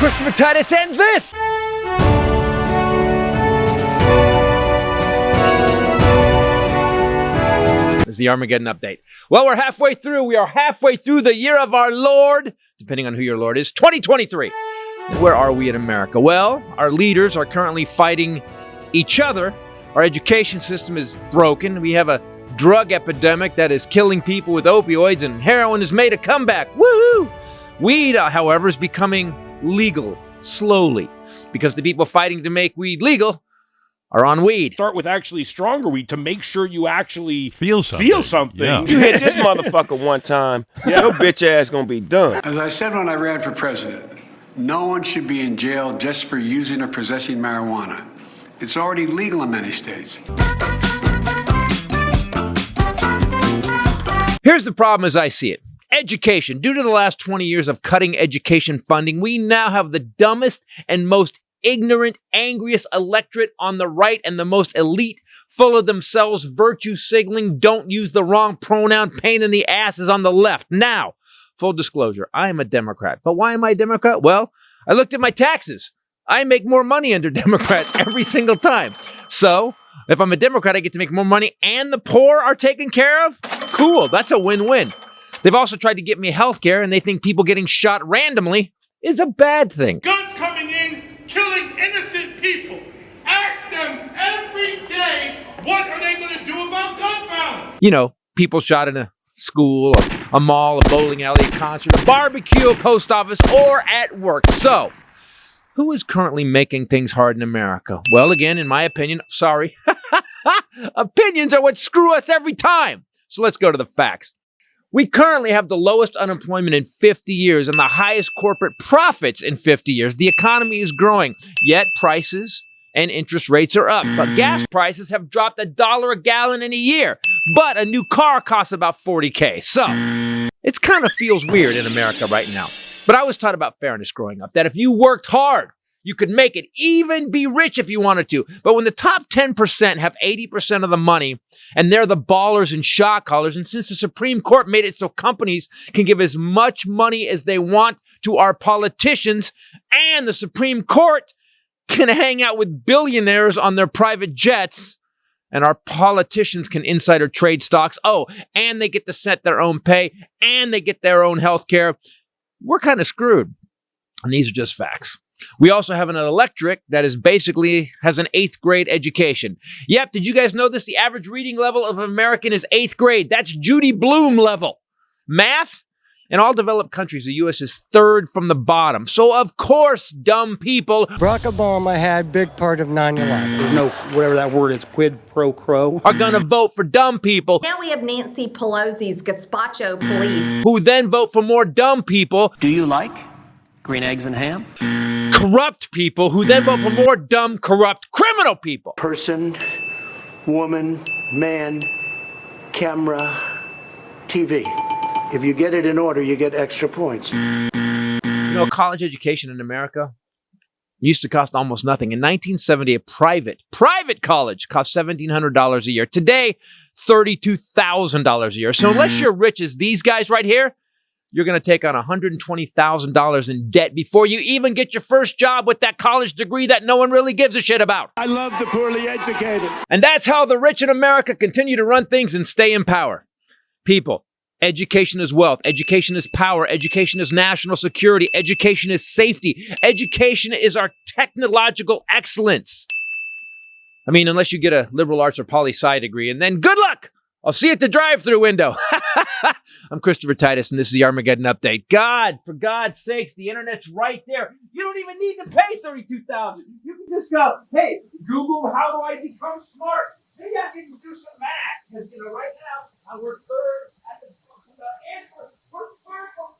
Christopher Titus, and this is the Armageddon Update. Well, we're halfway through. We are halfway through the year of our Lord, depending on who your Lord is, 2023. And where are we in America? Well, our leaders are currently fighting each other. Our education system is broken. We have a drug epidemic that is killing people with opioids, and heroin has made a comeback. Woohoo! Weed, however, is becoming legal slowly because the people fighting to make weed legal are on weed. Start with actually stronger weed to make sure you actually feel something. Yeah. You hit this motherfucker one time, your bitch ass gonna be done. As I said when I ran for president, no one should be in jail just for using or possessing marijuana. It's already legal in many states. Here's the problem as I see it. Education. Due to the last 20 years of cutting education funding, we now have the dumbest and most ignorant, angriest electorate on the right and the most elite, full of themselves, virtue signaling, don't use the wrong pronoun, pain in the ass is on the left. Now, full disclosure, I am a Democrat. But why am I a Democrat? Well, I looked at my taxes. I make more money under Democrats every single time. So, if I'm a Democrat, I get to make more money and the poor are taken care of? Cool, that's a win-win. They've also tried to get me health care, and they think people getting shot randomly is a bad thing. Guns coming in, killing innocent people. Ask them every day, what are they going to do about gun violence? You know, people shot in a school, a mall, a bowling alley, a concert, a barbecue, a post office, or at work. So, who is currently making things hard in America? Well, again, in my opinion, sorry, opinions are what screw us every time. So let's go to the facts. We currently have the lowest unemployment in 50 years and the highest corporate profits in 50 years. The economy is growing, yet prices and interest rates are up. But gas prices have dropped $1 a gallon in a year. But a new car costs about $40K. So it kind of feels weird in America right now. But I was taught about fairness growing up, that if you worked hard, you could make it, even be rich if you wanted to. But when the top 10% have 80% of the money, and they're the ballers and shot callers, and since the Supreme Court made it so companies can give as much money as they want to our politicians, and the Supreme Court can hang out with billionaires on their private jets, and our politicians can insider trade stocks, and they get to set their own pay, and they get their own health care, we're kind of screwed. And these are just facts. We also have an electorate that is basically has an 8th grade education. Yep, did you guys know this? The average reading level of an American is 8th grade. That's Judy Blume level. Math? In all developed countries, the U.S. is 3rd from the bottom. So, of course, dumb people... Barack Obama had big part of 9/11. There's no, whatever that word is, quid pro quo. ...are going to vote for dumb people. Now we have Nancy Pelosi's gazpacho police. ...who then vote for more dumb people. Do you like green eggs and ham? Corrupt people who then vote for more dumb, corrupt, criminal people. Person, woman, man, camera, TV. If you get it in order, you get extra points. You know, college education in America used to cost almost nothing. In 1970, a private college cost $1,700 a year. Today, $32,000 a year. So unless you're rich as these guys right here, you're going to take on $120,000 in debt before you even get your first job with that college degree that no one really gives a shit about. I love the poorly educated. And that's how the rich in America continue to run things and stay in power. People, education is wealth. Education is power. Education is national security. Education is safety. Education is our technological excellence. I mean, unless you get a liberal arts or poli-sci degree, and then good luck. I'll see you at the drive-thru window. I'm Christopher Titus, and this is the Armageddon Update. God, for God's sakes, the internet's right there. You don't even need to pay $32,000. You can just go, hey, Google, how do I become smart? Maybe I need to do some math. Because, right now, I work 3rd at the answer. We're 3rd from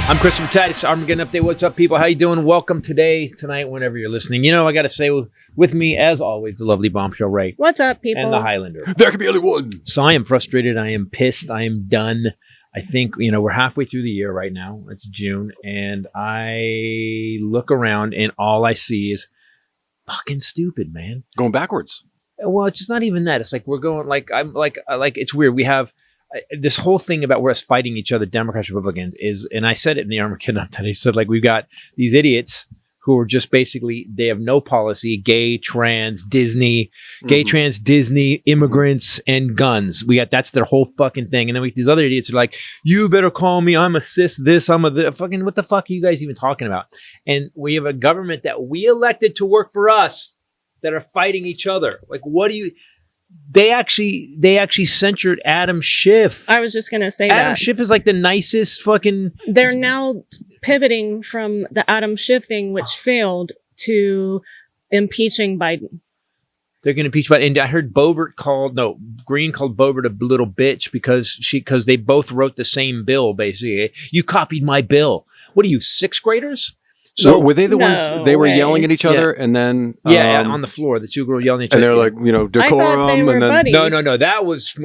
I'm Christopher Titus, Armageddon Update. What's up, people? How you doing? Welcome today, tonight, whenever you're listening. I got to say, with me, as always, the lovely Bombshell Ray. What's up, people? And the Highlander. There can be only one. So I am frustrated. I am pissed. I am done. I think, we're halfway through the year right now. It's June. And I look around and all I see is fucking stupid, man. Going backwards. Well, it's just not even that. It's like we're going it's weird. We have this whole thing about we're us fighting each other, Democrats, Republicans, is, and I said it in the Armageddon today. I said, like, we've got these idiots who are just basically, they have no policy, gay, trans, Disney, immigrants, and guns. That's their whole fucking thing. And then these other idiots are like, you better call me, I'm a cis this, I'm a fucking, what the fuck are you guys even talking about? And we have a government that we elected to work for us that are fighting each other. Like, what do you... They actually censured Adam Schiff. I was just going to say Adam Schiff is like the nicest fucking... They're now pivoting from the Adam Schiff thing, which failed, to impeaching Biden. They're going to impeach Biden. And I heard Green called Boebert a little bitch because they both wrote the same bill, basically. You copied my bill. What are you, sixth graders? So were they the ones they were yelling at each other, and then on the floor, the two girls yelling at each other, and they're like, decorum, and then buddies. No, that was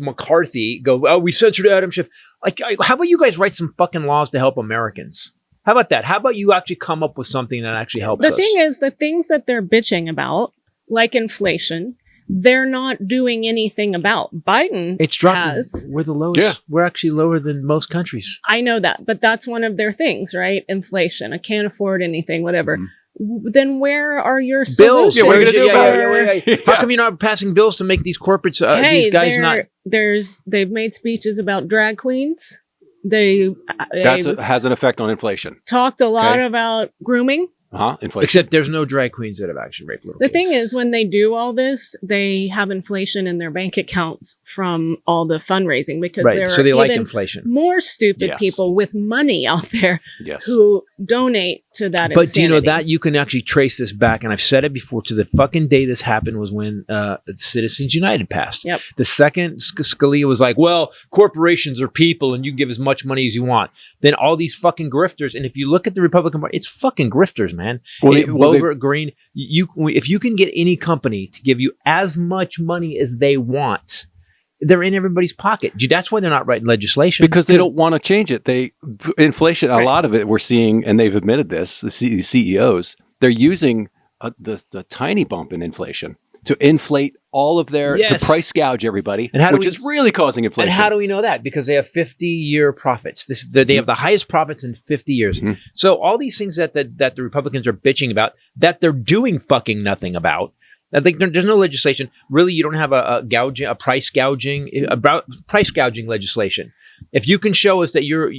McCarthy. We censored Adam Schiff. Like, how about you guys write some fucking laws to help Americans? How about that? How about you actually come up with something that actually helps us? The thing is, the things that they're bitching about, like inflation, they're not doing anything about. Biden it's dropping. We're the lowest. Yeah. We're actually lower than most countries. I know that, but that's one of their things, right? Inflation. I can't afford anything, whatever. Then where are your bills? solutions? How come you're not passing bills to make these corporates, these guys not... They've made speeches about drag queens. They has an effect on inflation. Talked a lot about grooming. Inflation. Except there's no drag queens that have actually raped little kids. The thing is, when they do all this, they have inflation in their bank accounts from all the fundraising, because there so are they like inflation. More stupid people with money out there who donate to that. But do you know that you can actually trace this back? And I've said it before, to the fucking day this happened was when Citizens United passed. Yep. The second Scalia was like, well, corporations are people and you give as much money as you want. Then all these fucking grifters. And if you look at the Republican Party, it's fucking grifters, man. Green, if you can get any company to give you as much money as they want, they're in everybody's pocket. That's why they're not writing legislation, because they don't want to change it. Inflation, a lot of it we're seeing, and they've admitted this. The CEOs, they're using the tiny bump in inflation to inflate all of their to price gouge everybody, which is really causing inflation. And how do we know that? Because they have 50-year profits. They have the highest profits in 50 years. So all these things that the Republicans are bitching about, that they're doing fucking nothing about. I think there's no legislation. Really, you don't have a price gouging legislation. If you can show us that you're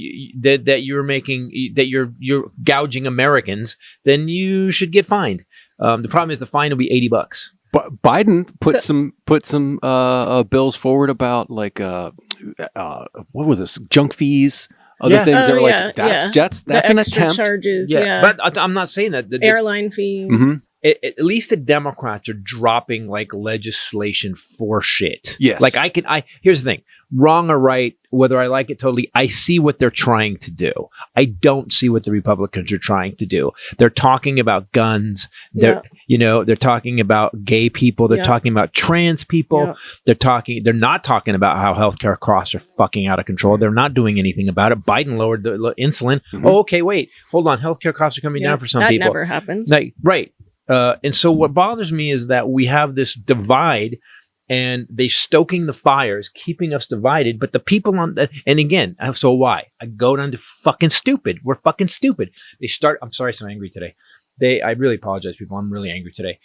gouging Americans, then you should get fined. The problem is the fine will be $80. But Biden put some bills forward about like what was this, junk fees, other things that are like that's an attempt. Charges, but I'm not saying that airline fees. At least the Democrats are dropping like legislation for shit. Yes, like here's the thing. Wrong or right, whether I like it totally, I see what they're trying to do. I don't see what the Republicans are trying to do. They're talking about guns. They're talking about gay people. They're talking about trans people. They're not talking about how healthcare costs are fucking out of control. They're not doing anything about it. Biden lowered the insulin. Oh, okay, wait, hold on. Healthcare costs are coming down for some people. That never happens. Right. And so what bothers me is that we have this divide, and they're stoking the fires, keeping us divided. But the people and again, so why? I go down to fucking stupid. We're fucking stupid. I'm sorry, I'm angry today. I really apologize, people. I'm really angry today.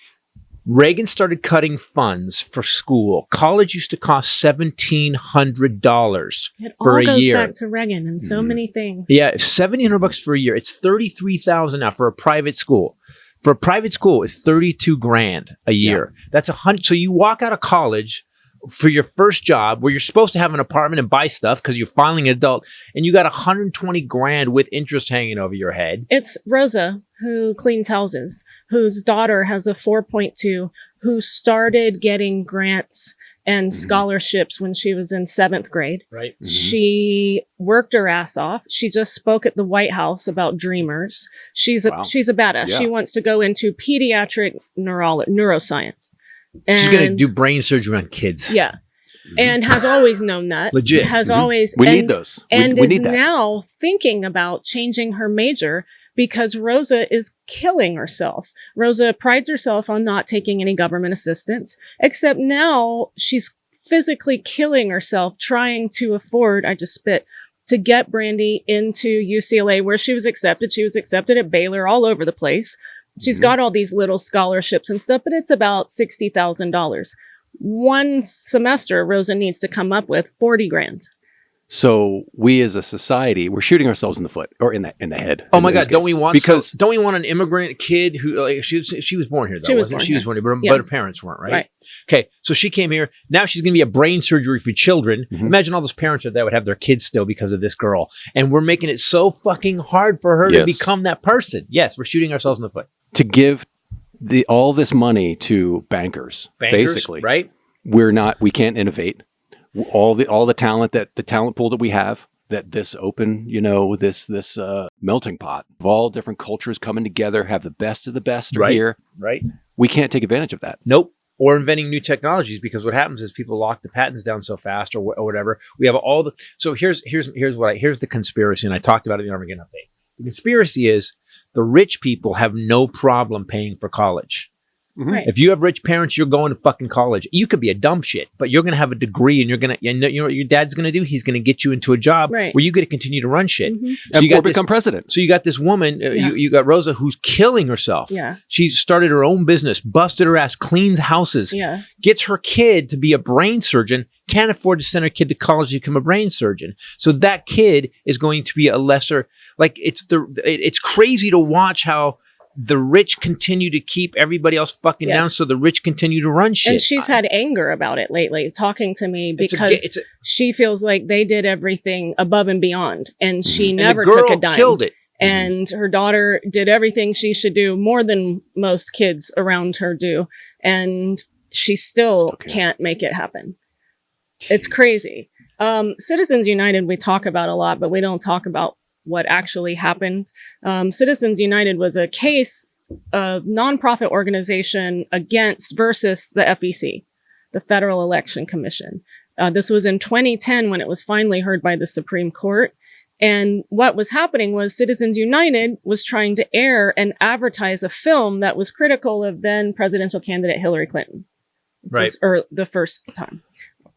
Reagan started cutting funds for school. College used to cost $1,700 for a year. It all goes back to Reagan and so many things. Yeah, $1,700 for a year. It's $33,000 now for a private school. For a private school, it's $32,000 a year. That's $100. So you walk out of college for your first job, where you're supposed to have an apartment and buy stuff because you're finally an adult, and you got $120,000 with interest hanging over your head. It's Rosa, who cleans houses, whose daughter has a 4.2, who started getting grants and scholarships when she was in 7th grade. Right. She worked her ass off. She just spoke at the White House about dreamers. She's a badass. Yeah. She wants to go into pediatric neuroscience. And she's going to do brain surgery on kids. Yeah. And has always known that. Legit. We need those. And we is need that. now thinking about changing her major because Rosa is killing herself. Rosa prides herself on not taking any government assistance, except now she's physically killing herself trying to afford, I just spit, to get Brandy into UCLA where she was accepted. She was accepted at Baylor, all over the place. She's got all these little scholarships and stuff, but it's about $60,000. One semester, Rosa needs to come up with 40 grand. So we as a society, we're shooting ourselves in the foot or in the head. Oh my God! Don't we want because don't we want an immigrant kid who like, she was born here though? She was born here, but her parents weren't, right? Okay, so she came here. Now she's going to be a brain surgery for children. Imagine all those parents that would have their kids still because of this girl, and we're making it so fucking hard for her to become that person. Yes, we're shooting ourselves in the foot. To give all this money to bankers, basically, right? We can't innovate. All the talent the talent pool that we have, that this open, this melting pot of all different cultures coming together, have the best of the best are here. Right. We can't take advantage of that. Nope. Or inventing new technologies, because what happens is people lock the patents down so fast or whatever. We have all the, so here's the conspiracy. And I talked about it in the Armageddon update. The conspiracy is the rich people have no problem paying for college. Right. If you have rich parents, you're going to fucking college. You could be a dumb shit, but you're going to have a degree, and you know what your dad's going to do? He's going to get you into a job where you get to continue to run shit. So you got become president. So you got this woman, you got Rosa, who's killing herself. Yeah. She started her own business, busted her ass, cleans houses, gets her kid to be a brain surgeon, can't afford to send her kid to college to become a brain surgeon. So that kid is going to be a lesser, like it's crazy to watch how the rich continue to keep everybody else fucking down, so the rich continue to run shit. And she's had anger about it lately, talking to me because she feels like they did everything above and beyond, and she never took a dime. Killed it. And her daughter did everything she should do, more than most kids around her do, and she still can't make it happen. Jeez. It's crazy. Citizens United we talk about a lot, but we don't talk about what actually happened. Citizens United was a case, a nonprofit organization versus the FEC, the Federal Election Commission. This was in 2010 when it was finally heard by the Supreme Court. And what was happening was Citizens United was trying to air and advertise a film that was critical of then presidential candidate Hillary Clinton. This was the first time.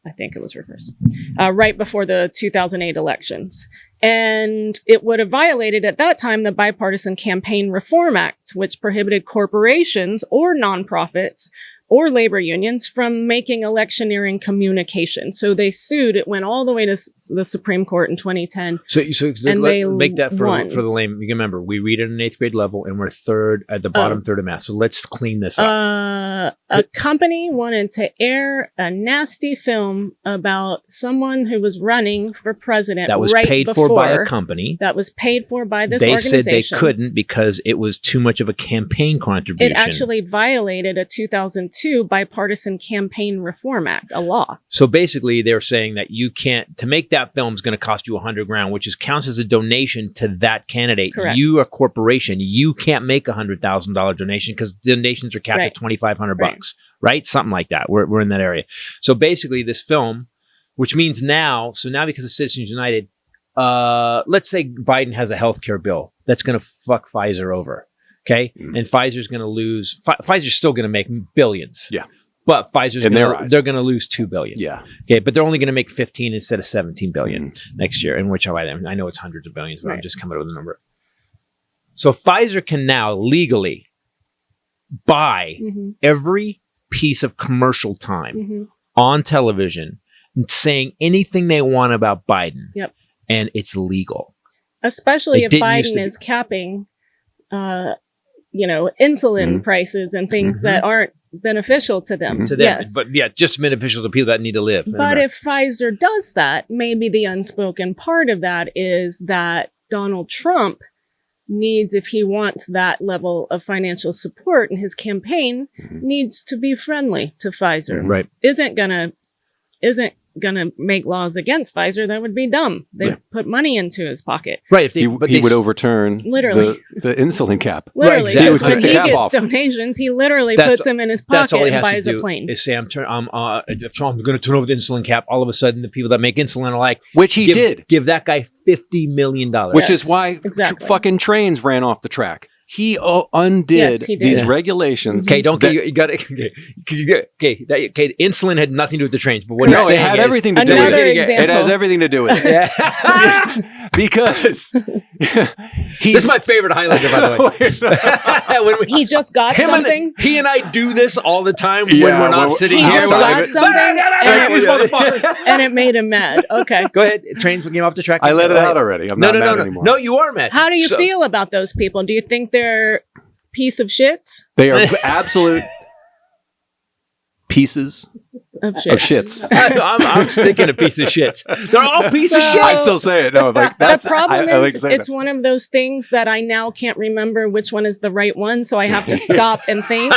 I think it was reversed, right before the 2008 elections. And it would have violated at that time the Bipartisan Campaign Reform Act, which prohibited corporations or nonprofits or labor unions from making electioneering communication. So they sued. It went all the way to the Supreme Court in 2010. So they make that for the lame. You can remember, we read at an 8th grade level, and we're third at the bottom third of math. So let's clean this up. A company wanted to air a nasty film about someone who was running for president. That was paid for by a company. That was paid for by this organization. They said they couldn't because it was too much of a campaign contribution. It actually violated a 2002 Bipartisan Campaign Reform Act, a law. So basically, they're saying that you can't, to make that film is going to cost you $100,000, which counts as a donation to that candidate. Correct. You, a corporation, you can't make $100,000 donation because donations are capped at $2,500, right? Something like that. We're in that area. So basically, this film, which means now because of Citizens United, let's say Biden has a healthcare bill that's going to fuck Pfizer over. Okay. And Pfizer's going to lose. Pfizer's still going to make billions. Yeah. But Pfizer's they're going to lose $2 billion. Yeah. Okay. But they're only going to make 15 instead of 17 billion next year. And which I know it's hundreds of billions, but I'm just coming up with a number. So Pfizer can now legally buy every piece of commercial time on television saying anything they want about Biden. Yep. And it's legal. Especially if Biden is capping, insulin prices and things that aren't beneficial to them. Yes. But just beneficial to people that need to live. But if Pfizer does that, maybe the unspoken part of that is that Donald Trump needs, if he wants that level of financial support in his campaign, needs to be friendly to Pfizer. Right. Isn't gonna make laws against Pfizer. That would be dumb. They put money into his pocket. Right. He would overturn literally the insulin cap. Literally. Right, exactly. He would take the cap off. Donations, he literally puts them in his pocket and buys a plane. Is say, if I'm going to turn over the insulin cap, all of a sudden the people that make insulin are like, which he did. Give that guy $50 million. Which is why fucking trains ran off the track. He undid Yes, he did. these regulations. Okay, don't get you got it. Okay, insulin had nothing to do with the trains, but what he's No, it saying had is, everything to do with Another it. example. It has everything to do with it. Yeah. Because This is my favorite Highlander, by the way. When He just got something. he and I do this all the time Yeah, when we're not when- sitting He here. just We're got like, something, like these motherfuckers. and it made him mad. Okay. Go ahead. Trains came off the track. I let it Go out ahead. already. I'm No, not no, mad no, anymore. no. You are mad. How do you So- feel about those people? Do you think they're piece of shits? They are absolute pieces Of of shits. shits. I'm sticking a piece of shit. They're all piece of So- shit. I still say it. No, like that's The problem I like is, saying it's one of those things that I now can't remember which one is the right one, so I have to stop and think.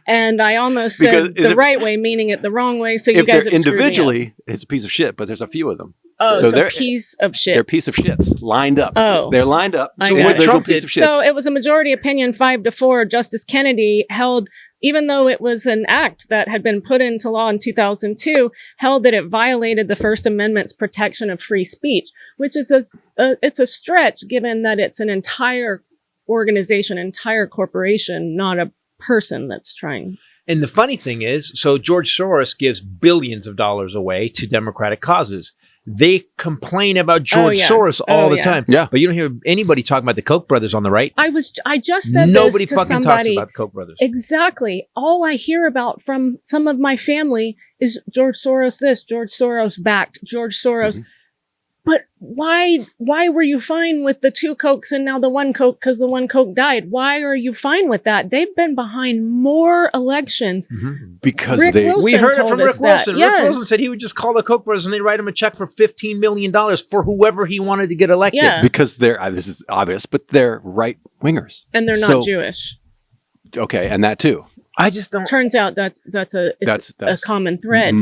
And I almost Because said is the it- right way, meaning it the wrong way. So you if guys they're have screwed me up. individually, it's a piece of shit, but there's a few of them. Oh, so so they're- piece of shit. They're a piece of shits lined up. Oh. They're lined up. I So got there's it. no Trump piece did. of shits. So it was a majority opinion 5-4. Justice Kennedy held, even though it was an act that had been put into law in 2002, held that it violated the First Amendment's protection of free speech, which is it's a stretch given that it's an entire organization, entire corporation, not a person that's trying. And the funny thing is, so George Soros gives billions of dollars away to Democratic causes. They complain about George yeah. Soros all the Yeah. time. Yeah. But you don't hear anybody talking about the Koch brothers on the right. I just said Nobody this to fucking talks somebody. about the Koch brothers. Exactly. All I hear about from some of my family is George Soros this, George Soros backed, George Soros. Mm-hmm. But why were you fine with the 2 Cokes and now the 1 Coke because the 1 Coke died? Why are you fine with that? They've been behind more elections. because Rick they Wilson We heard it told from us Rick that. Wilson. Rick Yes. Wilson said he would just call the Koch brothers and they'd write him a check for $15 million for whoever he wanted to get elected. Yeah. because they're this is obvious, but they're right wingers. And they're not So- Jewish. Okay, and that too. I just don't. Turns out that's a common thread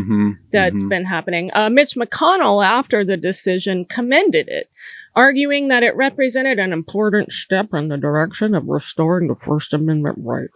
that's been happening. Mitch McConnell, after the decision, commended it, arguing that it represented an important step in the direction of restoring the First Amendment rights.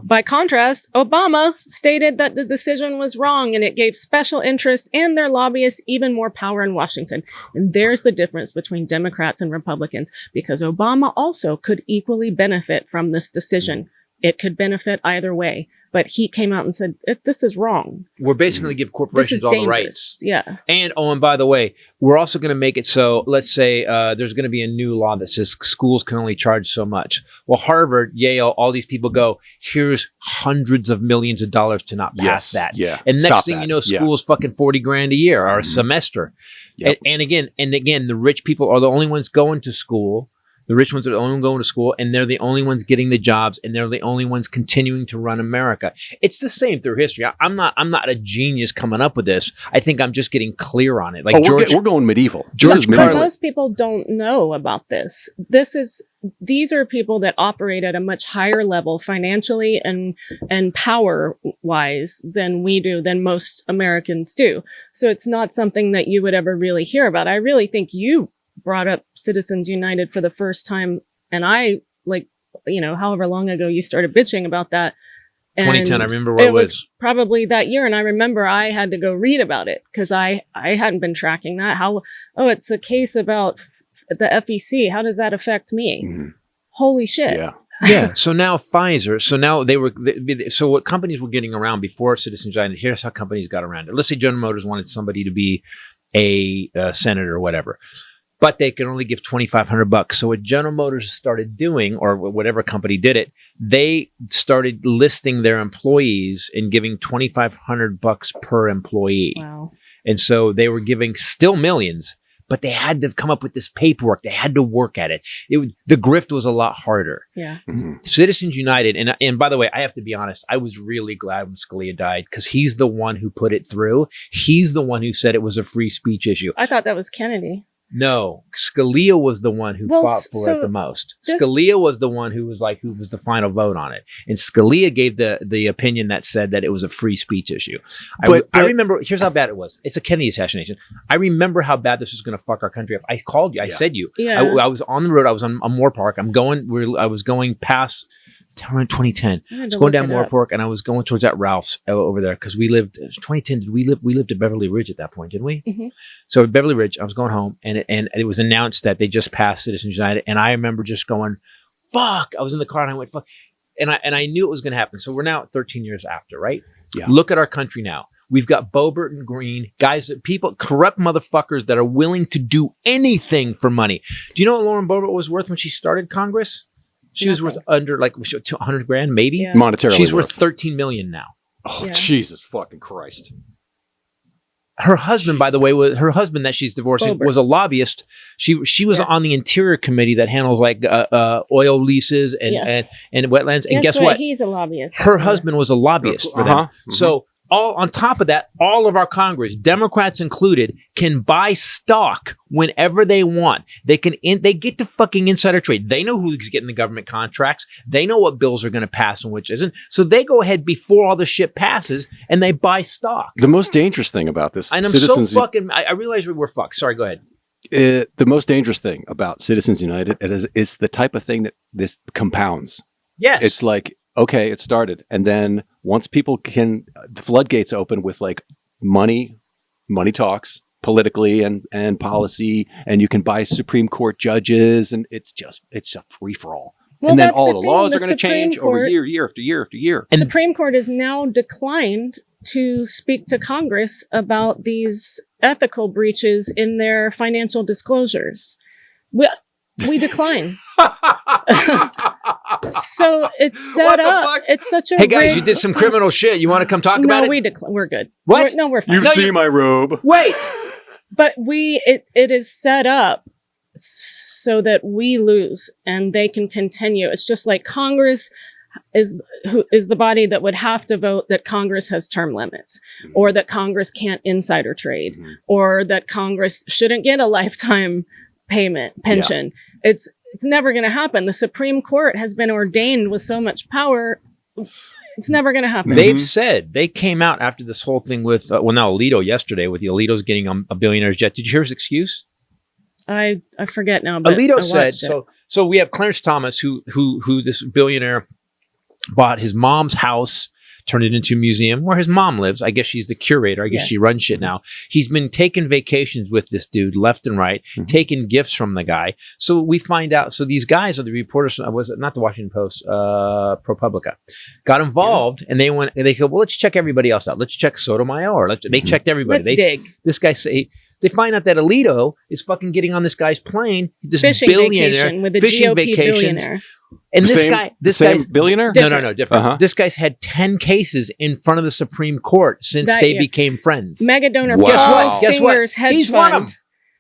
By contrast, Obama stated that the decision was wrong and it gave special interests and their lobbyists even more power in Washington. And there's the difference between Democrats and Republicans, because Obama also could equally benefit from this decision. It could benefit either way. But he came out and said, this is wrong. We're basically going to give This corporations is all the dangerous. rights. Yeah. And by the way, we're also going to make it so, let's say there's going to be a new law that says schools can only charge so much. Well, Harvard, Yale, all these people go, here's hundreds of millions of dollars to not pass that. Yeah. And next Stop thing that. you know, Yeah. school's fucking $40,000 a year or a semester. Yep. And again, the rich people are the only ones going to school. The rich ones are the only ones going to school, and they're the only ones getting the jobs, and they're the only ones continuing to run America. It's the same through history. I'm not a genius coming up with this. I think I'm just getting clear on it. Like we're going medieval. George This is But medieval. most people don't know about this. These are people that operate at a much higher level financially and power wise than we do, than most Americans do. So it's not something that you would ever really hear about. I really think you brought up Citizens United for the first time, and I, however long ago you started bitching about that. And 2010, I remember where it was. Probably that year, and I remember I had to go read about it because I hadn't been tracking that. It's a case about the FEC. How does that affect me? Holy shit. Yeah. Yeah. So now Pfizer. So now so what companies were getting around before Citizens United, here's how companies got around it. Let's say General Motors wanted somebody to be a senator or whatever, but they could only give $2,500. So what General Motors started doing, or whatever company did it, they started listing their employees and giving $2,500 per employee. Wow. And so they were giving still millions, but they had to come up with this paperwork. They had to work at it. The grift was a lot harder. Yeah. Citizens United, and by the way, I have to be honest, I was really glad when Scalia died because he's the one who put it through. He's the one who said it was a free speech issue. I thought that was Kennedy. No, Scalia was the one who fought for it the most. Scalia was the one who was the final vote on it. And Scalia gave the opinion that said that it was a free speech issue. I remember, here's how bad it was. It's a Kennedy assassination. I remember how bad this was going to fuck our country up. I called you. I said you. Yeah. I was on the road. I was on Moore Park. I was going past around 2010. I I had was to going look down it up. Morport, and I was going towards that Ralph's over there because we lived. 2010. We lived at Beverly Ridge at that point, didn't we? Mhm. So at Beverly Ridge, I was going home, and it was announced that they just passed Citizens United, and I remember just going, "Fuck!" I was in the car, and I went, "Fuck," and I knew it was going to happen. So we're now 13 years after, right? Yeah. Look at our country now. We've got Boebert and Green, guys, people, corrupt motherfuckers that are willing to do anything for money. Do you know what Lauren Boebert was worth when she started Congress? She was worth under like 200 grand, maybe. Yeah. Monetarily. She's worth 13 million now. Oh, Yeah. Jesus fucking Christ. Her husband, by the way, was her husband that she's divorcing Boebert. was a lobbyist. She was Yes. on the Interior Committee that handles like oil leases and wetlands. And guess what? He's a lobbyist. Her husband was a lobbyist for them. Uh-huh. So all on top of that, all of our Congress, Democrats included, can buy stock whenever they want. They get to fucking insider trade. They know who's getting the government contracts. They know what bills are going to pass and which isn't. So they go ahead before all the shit passes and they buy stock. The most dangerous thing about this, And I'm Citizens, so fucking. I realize we're fucked. Sorry, go ahead. the most dangerous thing about Citizens United is the type of thing that this compounds. Yes, It's like, okay, it started. And then once people the floodgates open with like money talks politically and policy, and you can buy Supreme Court judges, and it's a free for all. Well, And then that's all the the thing, laws the are going to change Supreme over Court- year after year after year. Supreme Court has now declined to speak to Congress about these ethical breaches in their financial disclosures. We decline. So it's set up. It's such a Hey guys, you rigged- did some criminal shit. You want to come talk about No, it? we're good. What? We're fine. You've seen my robe. Wait. But it is set up so that we lose and they can continue. It's just like Congress is the body that would have to vote that Congress has term limits, or that Congress can't insider trade, or that Congress shouldn't get a lifetime pension. It's never going to happen. The Supreme Court has been ordained with so much power. It's never going to happen. They've said, they came out after this whole thing with, now Alito yesterday, with the Alito's getting a billionaire's jet. Did you hear his excuse? I forget now. But Alito I said, watched it. so we have Clarence Thomas, who this billionaire bought his mom's house, turned it into a museum where his mom lives. I guess she's the curator. I guess she runs shit now. He's been taking vacations with this dude left and right, taking gifts from the guy. So we find out. So these guys are the reporters. Was it not the Washington Post? ProPublica got involved, and they went. And they go, well, let's check everybody else out. Let's check Sotomayor. They checked everybody. Let's dig. This guy say. They find out that Alito is fucking getting on this guy's plane, this Fishing billionaire, vacation with a fishing GOP vacations. billionaire. And this guy's billionaire? No, different. Uh-huh. This guy's had 10 cases in front of the Supreme Court since That they year. became friends. Mega donor Wow. Paul Guess what? Singer's hedge He's fund. won them.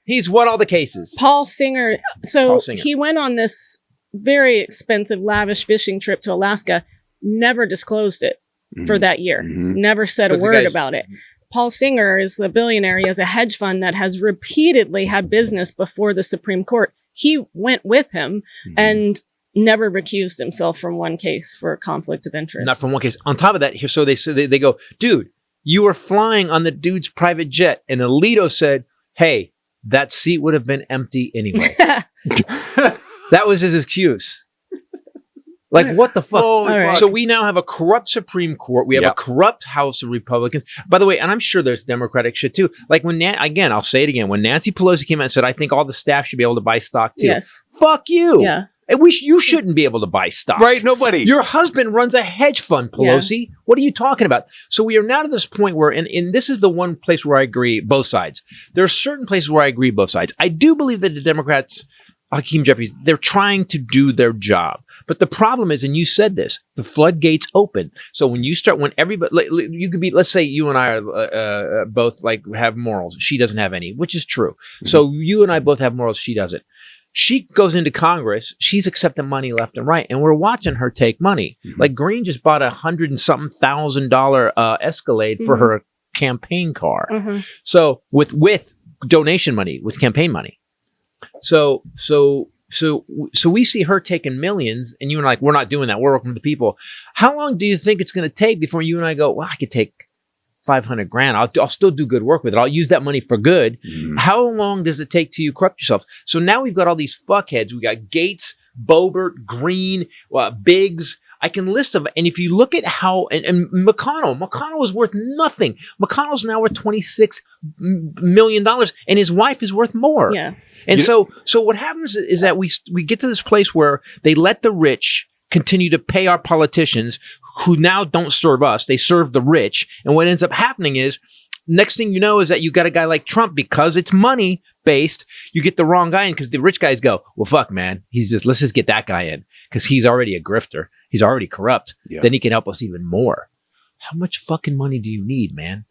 He's won all the cases. Paul Singer. So Paul Singer. he went on this very expensive, lavish fishing trip to Alaska, never disclosed it for that year, never said But a the word guy's- about it. Paul Singer is the billionaire. He has a hedge fund that has repeatedly had business before the Supreme Court. He went with him and never recused himself from one case for a conflict of interest. Not from one case. On top of that, so they go, dude, you were flying on the dude's private jet. And Alito said, hey, that seat would have been empty anyway. That was his excuse. Like, what the fuck? Right. So we now have a corrupt Supreme Court. We have a corrupt House of Republicans. By the way, and I'm sure there's Democratic shit too. Like when, again, I'll say it again. When Nancy Pelosi came out and said, I think all the staff should be able to buy stock too. Yes. Fuck you. Yeah. And you shouldn't be able to buy stock. Right? Nobody. Your husband runs a hedge fund, Pelosi. Yeah. What are you talking about? So we are now to this point where, and this is the one place where I agree both sides. There are certain places where I agree both sides. I do believe that the Democrats, Hakeem Jeffries, they're trying to do their job. But the problem is, and you said this, the floodgates open. So when everybody, you could be, let's say you and I are both like have morals. She doesn't have any, which is true. So you and I both have morals. She doesn't. She goes into Congress. She's accepting money left and right, and we're watching her take money. Like Green just bought $100,000 and something Escalade for her campaign car. So with donation money, with campaign money. So we see her taking millions, and you and I, we're not doing that. We're working with the people. How long do you think it's going to take before you and I go, well, I could take $500,000. I'll still do good work with it. I'll use that money for good. How long does it take till you corrupt yourself? So now we've got all these fuckheads. We got Gates, Boebert, Green, Biggs, I can list them. And if you look at how, and McConnell is worth nothing. McConnell's now worth $26 million and his wife is worth more. Yeah. And so what happens is that we get to this place where they let the rich continue to pay our politicians who now don't serve us. They serve the rich. And what ends up happening is, next thing you know is that you got a guy like Trump, because it's money based, you get the wrong guy in, because the rich guys go, well, fuck, man. Let's just get that guy in because he's already a grifter. He's already corrupt. Yeah. Then he can help us even more. How much fucking money do you need, man?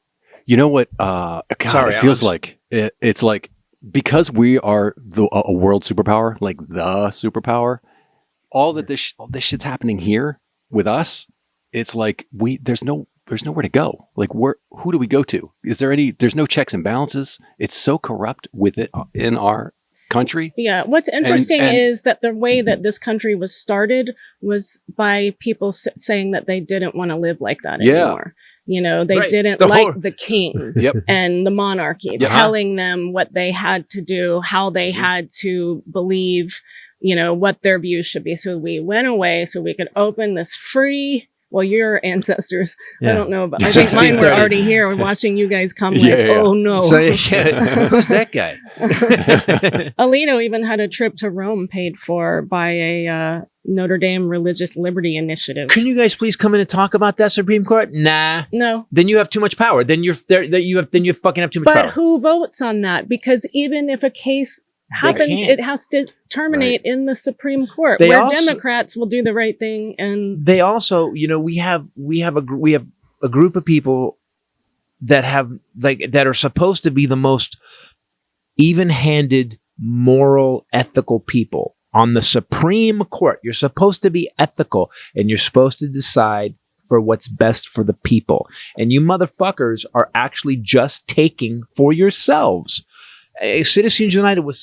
You know what? It feels like it's like, because we are a world superpower, like the superpower, all that this shit's happening here with us. It's like there's nowhere to go. Like, who do we go to? There's no checks and balances. It's so corrupt with it in our country. Yeah. What's interesting is that the way that this country was started was by people saying that they didn't want to live like that anymore. You know, they didn't like the king and the monarchy telling them what they had to do, how they had to believe, you know, what their views should be. So we went away so we could open this free. Well, your ancestors, I don't know, but I think mine were already here watching you guys come oh no. So, who's that guy? Alito even had a trip to Rome paid for by a Notre Dame Religious Liberty Initiative. Can you guys please come in and talk about that, Supreme Court? Nah. No. Then you have too much power. Then you fucking have too much power. But who votes on that? Because even if a case happens, it has to terminate in the Supreme Court, where Democrats will do the right thing. And they also, you know, we have a group of people that are supposed to be the most even-handed, moral, ethical people on the Supreme Court. You're supposed to be ethical, and you're supposed to decide for what's best for the people. And you motherfuckers are actually just taking for yourselves. Citizens United was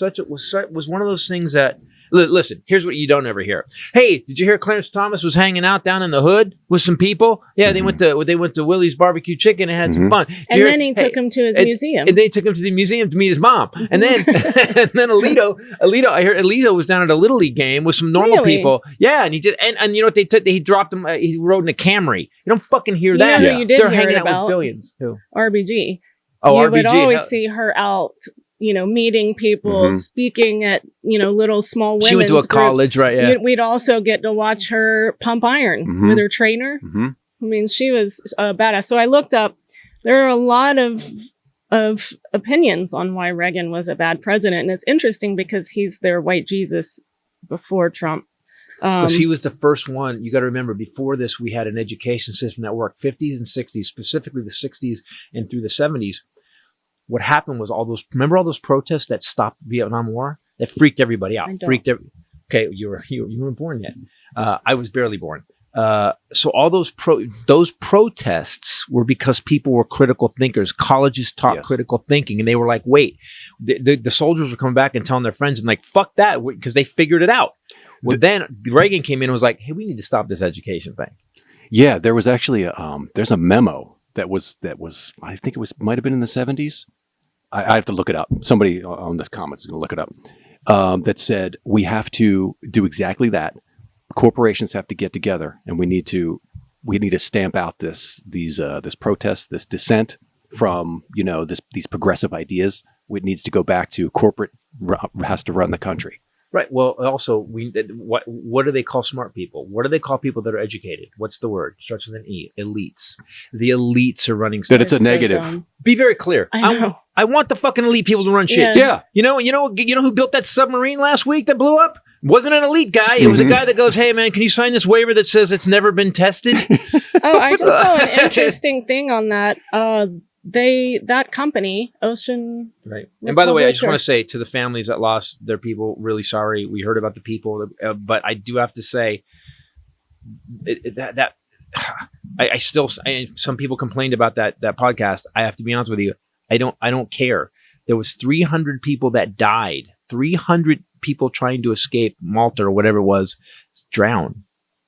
one of those things that, listen, here's what you don't ever hear. Hey, did you hear Clarence Thomas was hanging out down in the hood with some people? Yeah, they went to Willie's Barbecue Chicken and had some fun. And then he took him to his museum. And they took him to the museum to meet his mom. And then Alito, I heard Alito was down at a Little League game with some normal people. Yeah, and he did. And you know what he dropped him? He rode in a Camry. You don't fucking hear that. Know who you did They're hear hanging it out about? with billions. Who? RBG. Oh, you RBG. would always see her out, you know, meeting people, speaking at, you know, little small women's She went to a college, groups. right? Yeah. We'd also get to watch her pump iron with her trainer. I mean, she was a badass. So I looked up, there are a lot of opinions on why Reagan was a bad president. And it's interesting because he's their white Jesus before Trump. Because he was the first one. You got to remember, before this, we had an education system that worked 50s and 60s, specifically the 60s and through the 70s. What happened was all those protests that stopped the Vietnam War? That freaked everybody out. Okay, you weren't born yet. I was barely born. So all those protests were because people were critical thinkers. Colleges taught critical thinking, and they were like, wait, the soldiers were coming back and telling their friends and like, fuck that, because they figured it out. Well, then Reagan came in and was like, hey, we need to stop this education thing. Yeah, there was actually there's a memo that was I think might have been in the 70s. I have to look it up. Somebody on the comments is going to look it up. That said, we have to do exactly that. Corporations have to get together, and we need to stamp out this protest, this dissent from, you know, these progressive ideas. It needs to go back to corporate has to run the country. Right. Well, also, what do they call smart people? What do they call people that are educated? What's the word? Starts with an E. Elites. The elites are running stuff. That it's a negative. Be very clear. I know. I want the fucking elite people to run shit. Yeah. You know who built that submarine last week that blew up? Wasn't an elite guy. It was a guy that goes, hey, man, can you sign this waiver that says it's never been tested? I just saw an interesting thing on that. That company, Ocean. Right. And by the way, I just want to say to the families that lost their people, really sorry. We heard about the people, but I do have to say that some people complained about that podcast. I have to be honest with you. I don't care. There was 300 people that died. 300 people trying to escape Malta or whatever it was, drowned.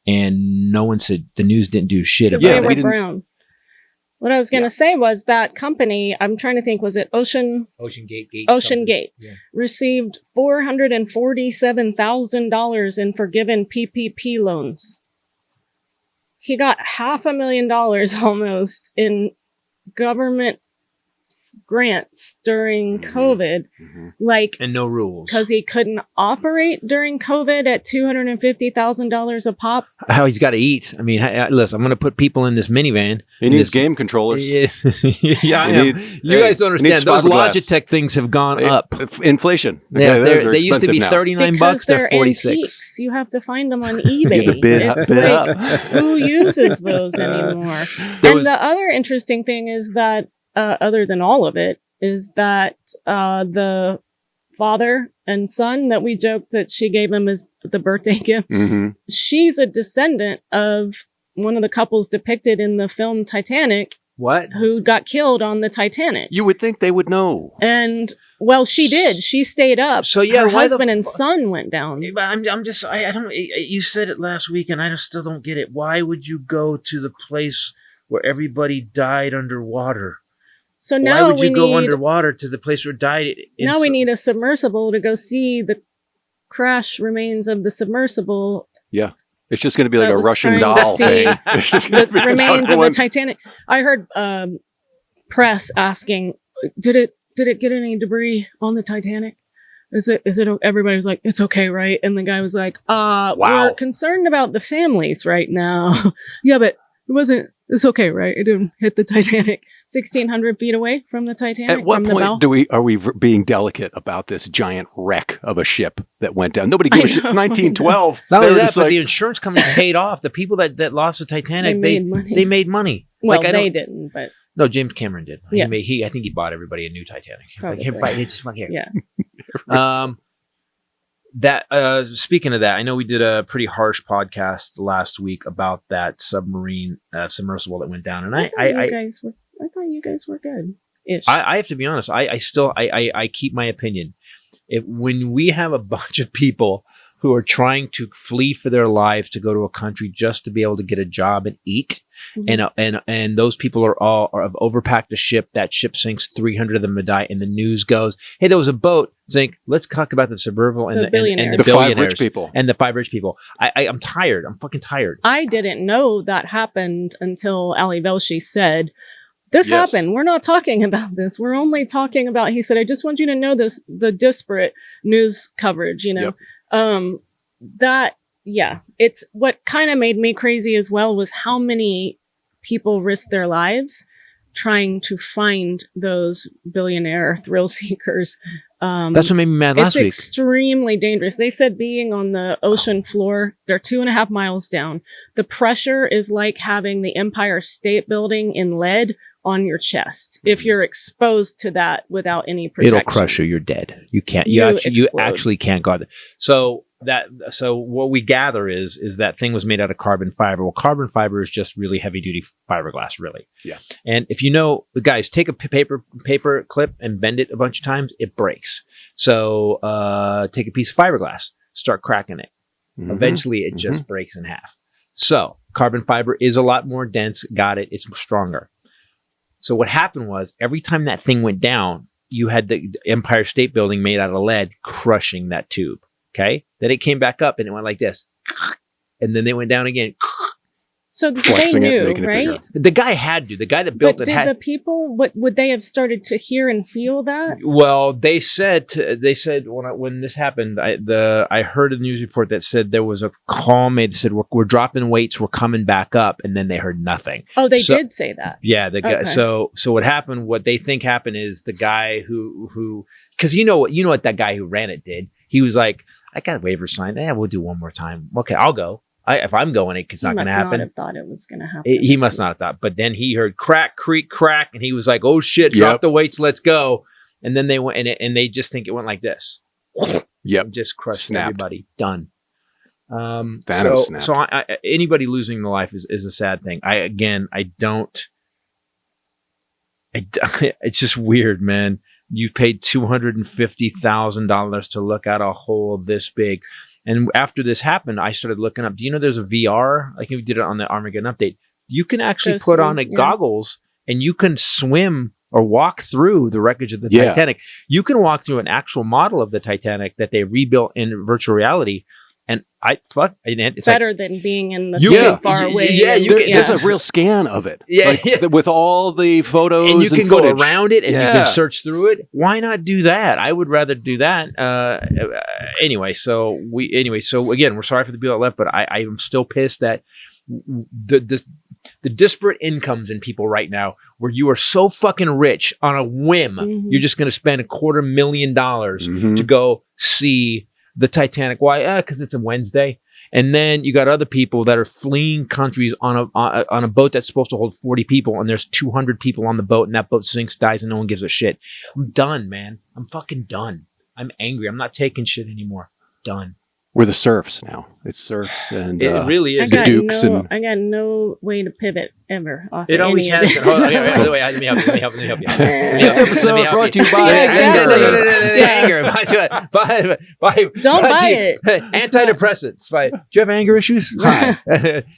And no one said, the news didn't do shit about it. They were brown. What I was going to say was that company, I'm trying to think, was it Ocean Gate, received $447,000 in forgiven PPP loans. he got $500,000 almost in government grants during COVID, like, and no rules because he couldn't operate during COVID at $250,000 a pop. How he's got to eat. I mean, listen, I'm going to put people in this minivan. He needs game controllers. Yeah, I know. You guys don't understand. Those Logitech things have gone up. Inflation. Yeah, they used to be $39. They're 46. Antiques. You have to find them on eBay. It's like, who uses those anymore? And the other interesting thing is that, other than all of it, is that the father and son that we joked that she gave him as the birthday gift, she's a descendant of one of the couples depicted in the film Titanic. What? Who got killed on the Titanic. You would think they would know. And, well, she did. She stayed up. So, yeah, her husband and son went down. I'm just, I don't, you said it last week and I just still don't get it. Why would you go to the place where everybody died underwater? So now why would you go underwater to the place where it died? Now we need a submersible to go see the crash remains of the submersible. Yeah. It's just going to be like a Russian doll thing. The remains of the Titanic. I heard press asking, did it get any debris on the Titanic? Is it? Everybody was like, it's okay, right? And the guy was like, we're concerned about the families right now. Yeah, but it wasn't. It's okay, right? It didn't hit the Titanic 1,600 feet away from the Titanic. At what point are we being delicate about this giant wreck of a ship that went down? Nobody gave a shit. 1912. Not only that, but the insurance company paid off the people that lost the Titanic. They made money. Well, like, they didn't, but no, James Cameron did. Yeah. I think he bought everybody a new Titanic. It's fuck here. Yeah. Speaking of that, I know we did a pretty harsh podcast last week about that submersible that went down, and I thought you guys were good. I have to be honest. I keep my opinion. When we have a bunch of people who are trying to flee for their lives to go to a country just to be able to get a job and eat, and those people have overpacked a ship. That ship sinks, 300 of them die, and the news goes, "Hey, there was a boat sink. Let's talk about the submersible and the billionaires, the 5 rich people, and the 5 rich people." I'm tired. I'm fucking tired. I didn't know that happened until Ali Velshi said, "This happened. We're not talking about this. We're only talking about." He said, "I just want you to know this. The disparate news coverage. You know, It's what kind of made me crazy as well was how many people risked their lives trying to find those billionaire thrill seekers. That's what made me mad last week. It's extremely dangerous. They said being on the ocean floor, they're 2.5 miles down. The pressure is like having the Empire State Building in lead on your chest. If you're exposed to that without any protection, it'll crush you. You're dead. You can't. You actually can't go there. So what we gather is that thing was made out of carbon fiber. Well, carbon fiber is just really heavy duty fiberglass, really. Yeah. And if you know, guys, take a paper clip and bend it a bunch of times, it breaks. So take a piece of fiberglass, start cracking it. Eventually, it just breaks in half. So carbon fiber is a lot more dense. Got it. It's stronger. So what happened was every time that thing went down, you had the Empire State Building made out of lead crushing that tube. Okay. Then it came back up and it went like this. And then they went down again. So they knew, right? The guy had to. The guy that built it had. Did the people, would they have started to hear and feel that? Well, they said when this happened, I heard a news report that said there was a call made that said we're dropping weights, we're coming back up, and then they heard nothing. Oh, they did say that. Yeah, the guy. Okay. So what happened? What they think happened is the guy who because you know what that guy who ran it did. He was like, I got a waiver signed. Yeah, we'll do one more time. Okay, I'll go. If I'm going, it's not going to happen. He must not have thought it was going to happen. He must not have thought. But then he heard crack, creak, crack, and he was like, "Oh shit! Drop the weights, let's go." And then they went, and they just think it went like this. Yep, just crushed everybody. Done. Snapped. So anybody losing their life is a sad thing. It's just weird, man. You paid $250,000 to look at a hole this big. And after this happened, I started looking up. Do you know there's a VR? Like we did it on the Armageddon update. You can actually put on goggles and you can swim or walk through the wreckage of the Titanic. You can walk through an actual model of the Titanic that they rebuilt in virtual reality And it's better than being in the far away. Yeah, there's a real scan of it. Yeah, with all the photos and you can footage. go around it and you can search through it. Why not do that? I would rather do that. Anyway, so again, we're sorry for the people that left, but I am still pissed that the disparate incomes in people right now, where you are so fucking rich on a whim, you're just going to spend $250,000 to go see the Titanic. Why? Because it's a Wednesday. And then you got other people that are fleeing countries on a boat that's supposed to hold 40 people, and there's 200 people on the boat, and that boat sinks, dies, and no one gives a shit. I'm done, man. I'm fucking done. I'm angry. I'm not taking shit anymore. Done. We're the serfs now. It's serfs and it really is. The dukes. I got no way to pivot ever. Off it always has been. Hold on, let me help you. This episode brought to you by anger. Don't buy it. Antidepressants. Do you have anger issues? Hi.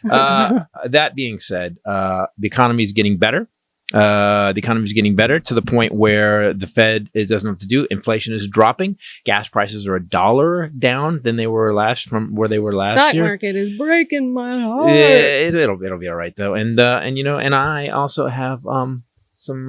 That being said, the economy is getting better. The economy is getting better to the point where the Fed doesn't know what to do. Inflation is dropping. Gas prices are $1 down than they were last year. Stock market is breaking my heart. Yeah, it'll be all right though. And I also have some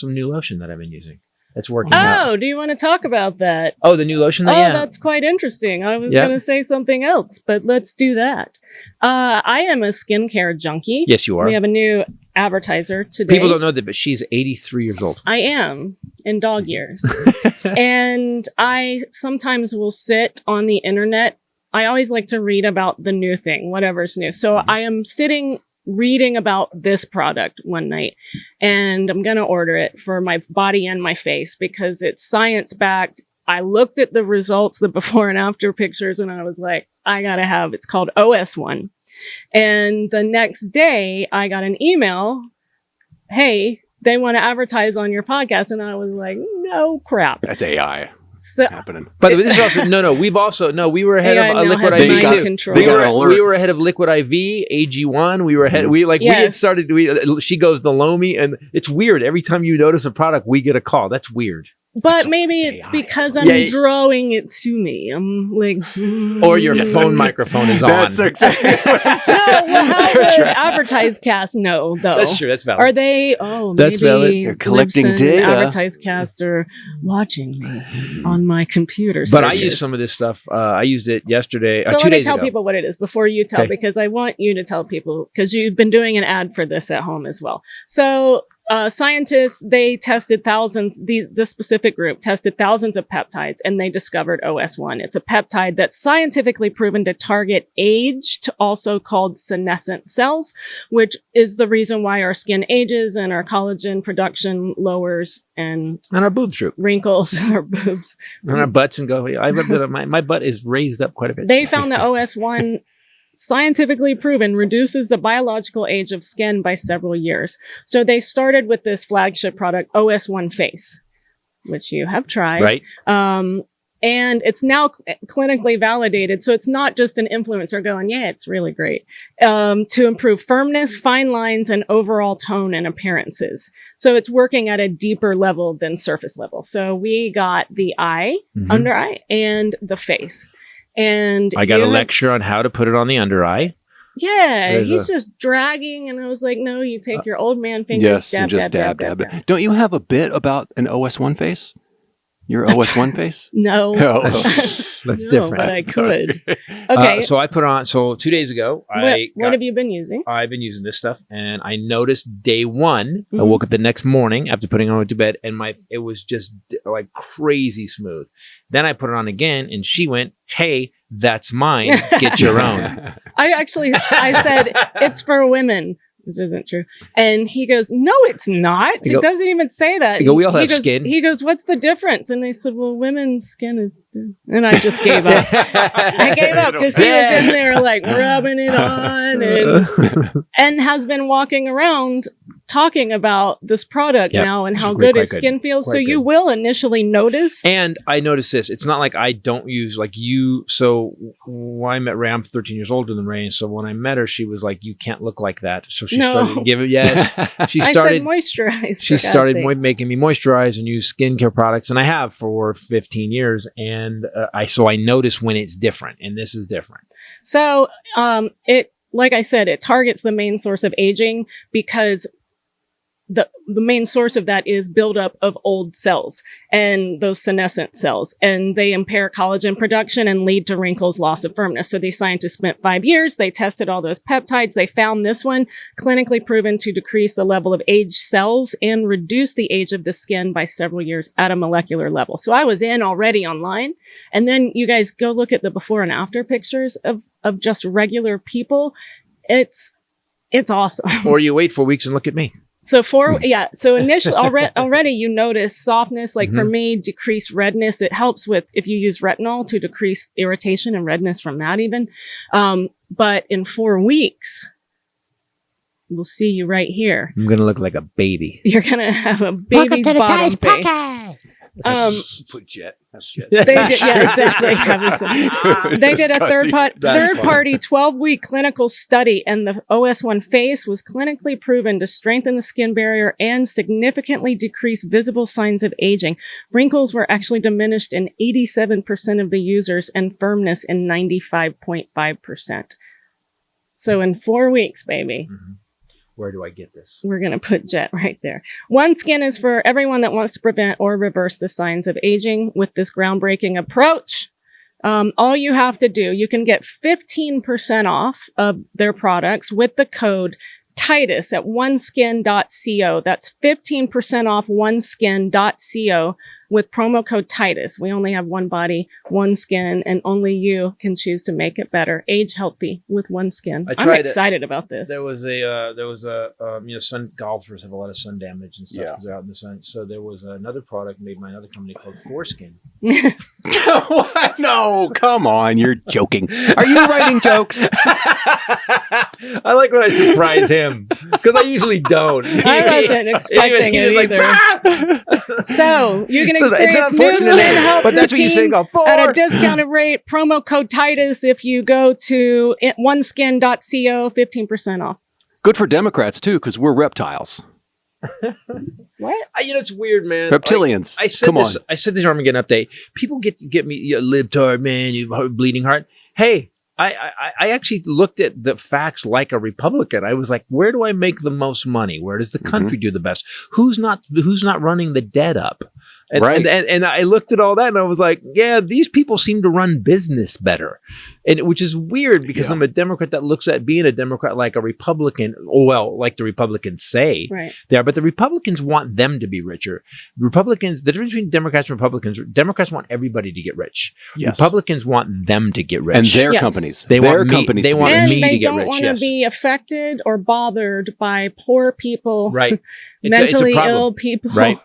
new lotion that I've been using. That's working out. Oh, do you want to talk about that? Oh, the new lotion? That's quite interesting. I was going to say something else, but let's do that. I am a skincare junkie. Yes, you are. We have a new advertiser today. People don't know that, but she's 83 years old. I am, in dog years. And I sometimes will sit on the internet. I always like to read about the new thing, whatever's new. So I am sitting reading about this product one night, and I'm going to order it for my body and my face because it's science-backed. I looked at the results, the before and after pictures, and I was like, I got to have, it's called OS1. And the next day I got an email, hey, they want to advertise on your podcast. And I was like, no crap. That's AI. Happening. By the way, this is also we were ahead of Liquid IV too. We were ahead of Liquid IV, AG1. We were ahead. We had started. She goes the Lomi, and it's weird. Every time you notice a product, we get a call. That's weird. But maybe it's because I'm drawing it to me. I'm like, or your phone microphone is on. That's exactly what I'm saying. How would AdvertiseCast know, though? That's true. That's valid. Are they? Oh, that's maybe valid. You're collecting data. AdvertiseCast are watching me on my computer. But I use some of this stuff. I used it yesterday. So 2 days let me tell ago. people what it is before you tell, because I want you to tell people, because you've been doing an ad for this at home as well. So. Scientists, they tested thousands, the specific group tested thousands of peptides, and they discovered OS1. It's a peptide that's scientifically proven to target aged, also called senescent cells, which is the reason why our skin ages and our collagen production lowers and our boobs droop. Wrinkles, our boobs. And our butts and go, I rubbed it up. My butt is raised up quite a bit. They found that OS1 scientifically proven reduces the biological age of skin by several years. So they started with this flagship product, OS1 Face, which you have tried. Right. And it's now clinically validated. So it's not just an influencer going, yeah, it's really great. To improve firmness, fine lines, and overall tone and appearances. So it's working at a deeper level than surface level. So we got the eye, under eye, and the face. And I got a lecture on how to put it on the under eye. Yeah, he's just dragging, and I was like, no, you take your old man fingers, dab. Don't you have a bit about an OS1 face? Your OS1 face? No. That's different. But I could. Okay. So I put on, 2 days ago, what have you been using? I've been using this stuff, and I noticed day one, I woke up the next morning after putting it on to bed, and it was just like crazy smooth. Then I put it on again, and she went, hey, that's mine. Get your own. I said, it's for women. Which isn't true. And he goes, no, it's not. It doesn't even say that. We all have skin. He goes, what's the difference? And they said, well, women's skin is... And I just gave up. I gave up because he was in there like rubbing it on and has been walking around talking about this product now and how good his skin feels. So you will initially notice. And I noticed this. It's not like I don't use like you. So when I met Ray, I'm 13 years older than Ray. So when I met her, she was like, "You can't look like that." So she started to give it. Yes, she started moisturize. She started making me moisturize and use skincare products, and I have for 15 years. And I notice when it's different, and this is different. So like I said, it targets the main source of aging because the main source of that is buildup of old cells and those senescent cells, and they impair collagen production and lead to wrinkles, loss of firmness. So these scientists spent 5 years. They tested all those peptides. They found this one clinically proven to decrease the level of aged cells and reduce the age of the skin by several years at a molecular level. So I was in already online, and then you guys go look at the before and after pictures of just regular people. It's awesome. Or you wait 4 weeks and look at me. So initially already you notice softness, like for me, decreased redness. It helps with, if you use retinol, to decrease irritation and redness from that even. But in 4 weeks, we'll see you right here. I'm going to look like a baby. You're going to have a baby's bottom Titus face. Podcast. Put Jet. They did, yeah, exactly. They did a third-party 12-week clinical study, and the OS1 face was clinically proven to strengthen the skin barrier and significantly decrease visible signs of aging. Wrinkles were actually diminished in 87% of the users and firmness in 95.5%. So in 4 weeks, baby. Where do I get this? We're going to put Jet right there. One Skin is for everyone that wants to prevent or reverse the signs of aging with this groundbreaking approach. All you have to do, you can get 15% off of their products with the code Titus at oneskin.co. That's 15% off oneskin.co with promo code Titus. We only have one body, one skin, and only you can choose to make it better. Age healthy with one skin. I'm excited about this. There was sun golfers have a lot of sun damage and stuff because they're out in the sun. So there was another product made by another company called Foreskin. What? No, come on, you're joking. Are you writing jokes? I like when I surprise him because I usually don't. I wasn't expecting it either. So you can experience new skin health routine at a discounted rate. Promo code Titus if you go to oneskin.co, 15% off. Good for Democrats too, because we're reptiles. What? It's weird, man. Reptilians. I said this Armageddon update. People get me, you libtard, man, you bleeding heart. Hey, I actually looked at the facts like a Republican. I was like, where do I make the most money? Where does the country do the best? Who's not running the debt up? And I looked at all that and I was like, yeah, these people seem to run business better. And which is weird because I'm a Democrat that looks at being a Democrat like a Republican, like the Republicans say they are, but the Republicans want them to be richer. Republicans, the difference between Democrats and Republicans, Democrats want everybody to get rich. Yes. Republicans want them to get rich. And their companies. They want me to get rich. And they don't want to be affected or bothered by poor people. Right. Mentally ill people. Right.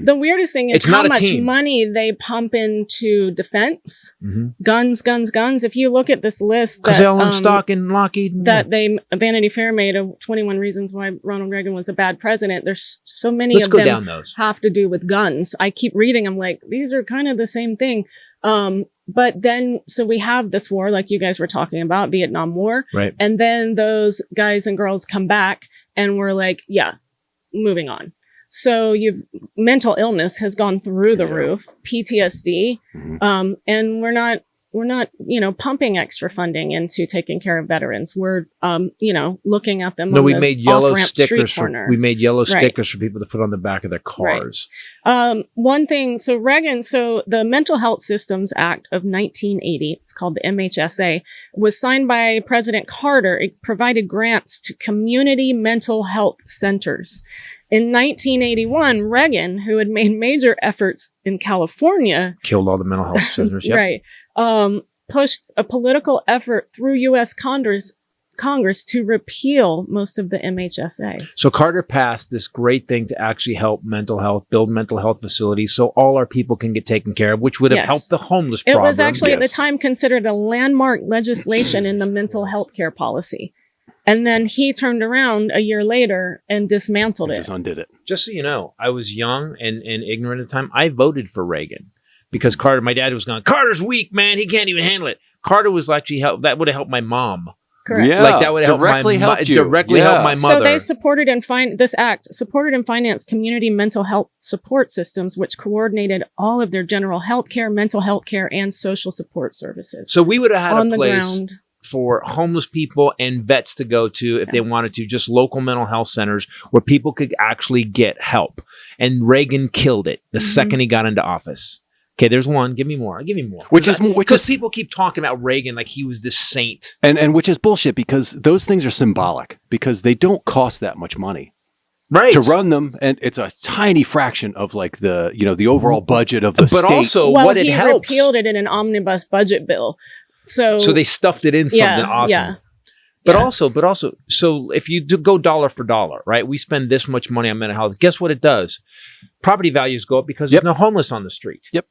The weirdest thing is how much money they pump into defense. Guns. If you look at this list, because they all own stock in Lockheed. That Vanity Fair made of 21 reasons why Ronald Reagan was a bad president. There's so many of them have to do with guns. I keep reading. I'm like, these are kind of the same thing. But then, so we have this war, like you guys were talking about, Vietnam War. Right. And then those guys and girls come back and we're like, moving on. So mental illness has gone through the roof, PTSD, and we're not, pumping extra funding into taking care of veterans. We're, looking at them. No, we made yellow stickers. Stickers for people to put on the back of their cars. Right. One thing, so Reagan, the Mental Health Systems Act of 1980, it's called the MHSA, was signed by President Carter. It provided grants to community mental health centers. In 1981, Reagan, who had made major efforts in California, killed all the mental health centers. Yep. Right. Pushed a political effort through U.S. Congress to repeal most of the MHSA. So Carter passed this great thing to actually help mental health, build mental health facilities so all our people can get taken care of, which would have helped the homeless problem. It was actually at the time considered a landmark legislation in the mental health care policy. And then he turned around a year later and dismantled it. Just undid it. Just so you know, I was young and ignorant at the time. I voted for Reagan because Carter, my dad was going, Carter's weak, man. He can't even handle it. Carter was actually that would have helped my mom. Correct. Yeah, like that would help directly help you. Directly help my mother. So they supported this act supported and financed community mental health support systems, which coordinated all of their general health care, mental health care, and social support services. So we would have had on a the place ground for homeless people and vets to go to if they wanted to, just local mental health centers where people could actually get help. And Reagan killed it the second he got into office. Okay, there's one. Give me more. I'll give you more. Because people keep talking about Reagan like he was this saint. And which is bullshit because those things are symbolic because they don't cost that much money. Right. To run them, and it's a tiny fraction of like the overall budget of the state. But also what it helps. He repealed it in an omnibus budget bill. So they stuffed it in something awesome. Yeah. But also, so if you do go dollar for dollar, right? We spend this much money on mental health. Guess what it does? Property values go up because there's no homeless on the street. Yep.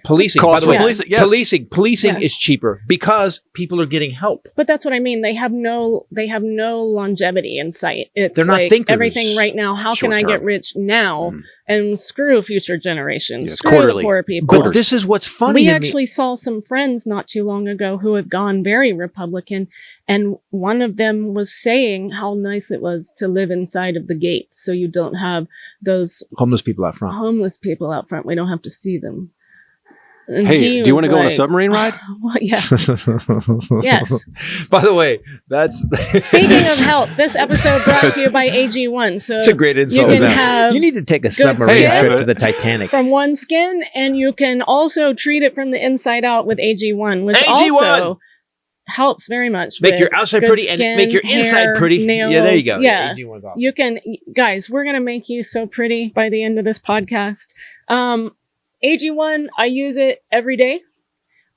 Policing. Cost by the way, policing is cheaper because people are getting help. But that's what I mean. They have no longevity in sight. They're not like thinkers. Everything right now. How can I get rich now and screw future generations? Yes, screw quarterly. the poor people. But this is what's funny. We actually saw some friends not too long ago who have gone very Republican, and one of them was saying how nice it was to live inside of the gates, so you don't have those homeless people out front. We don't have to see them. And hey, do you want to go on a submarine ride? Well, yeah. Yes. By the way, that's speaking of health. This episode brought to you by AG1. So it's a great insult. You need to take a submarine trip to the Titanic from One Skin, and you can also treat it from the inside out with AG1, which AG1! Also helps very much. Make your outside pretty and make your inside pretty. Nails. Yeah, there you go. Yeah, AG1's awesome. You can, guys. We're gonna make you so pretty by the end of this podcast. AG1, I use it every day.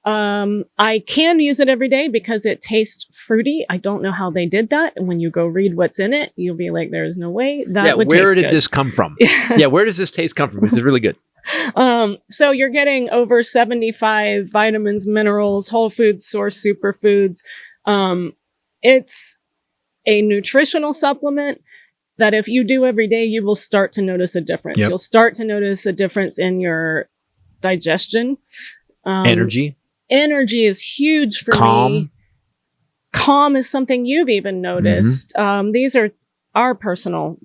I can use it every day because it tastes fruity. I don't know how they did that. And when you go read what's in it, you'll be like, "There's no way that would taste good." Where did this come from? Yeah, where does this taste come from? This is really good. So you're getting over 75 vitamins, minerals, whole food source superfoods. It's a nutritional supplement that if you do every day, you will start to notice a difference. Yep. You'll start to notice a difference in your digestion. Energy is huge for me. Calm is something you've even noticed. These are our personal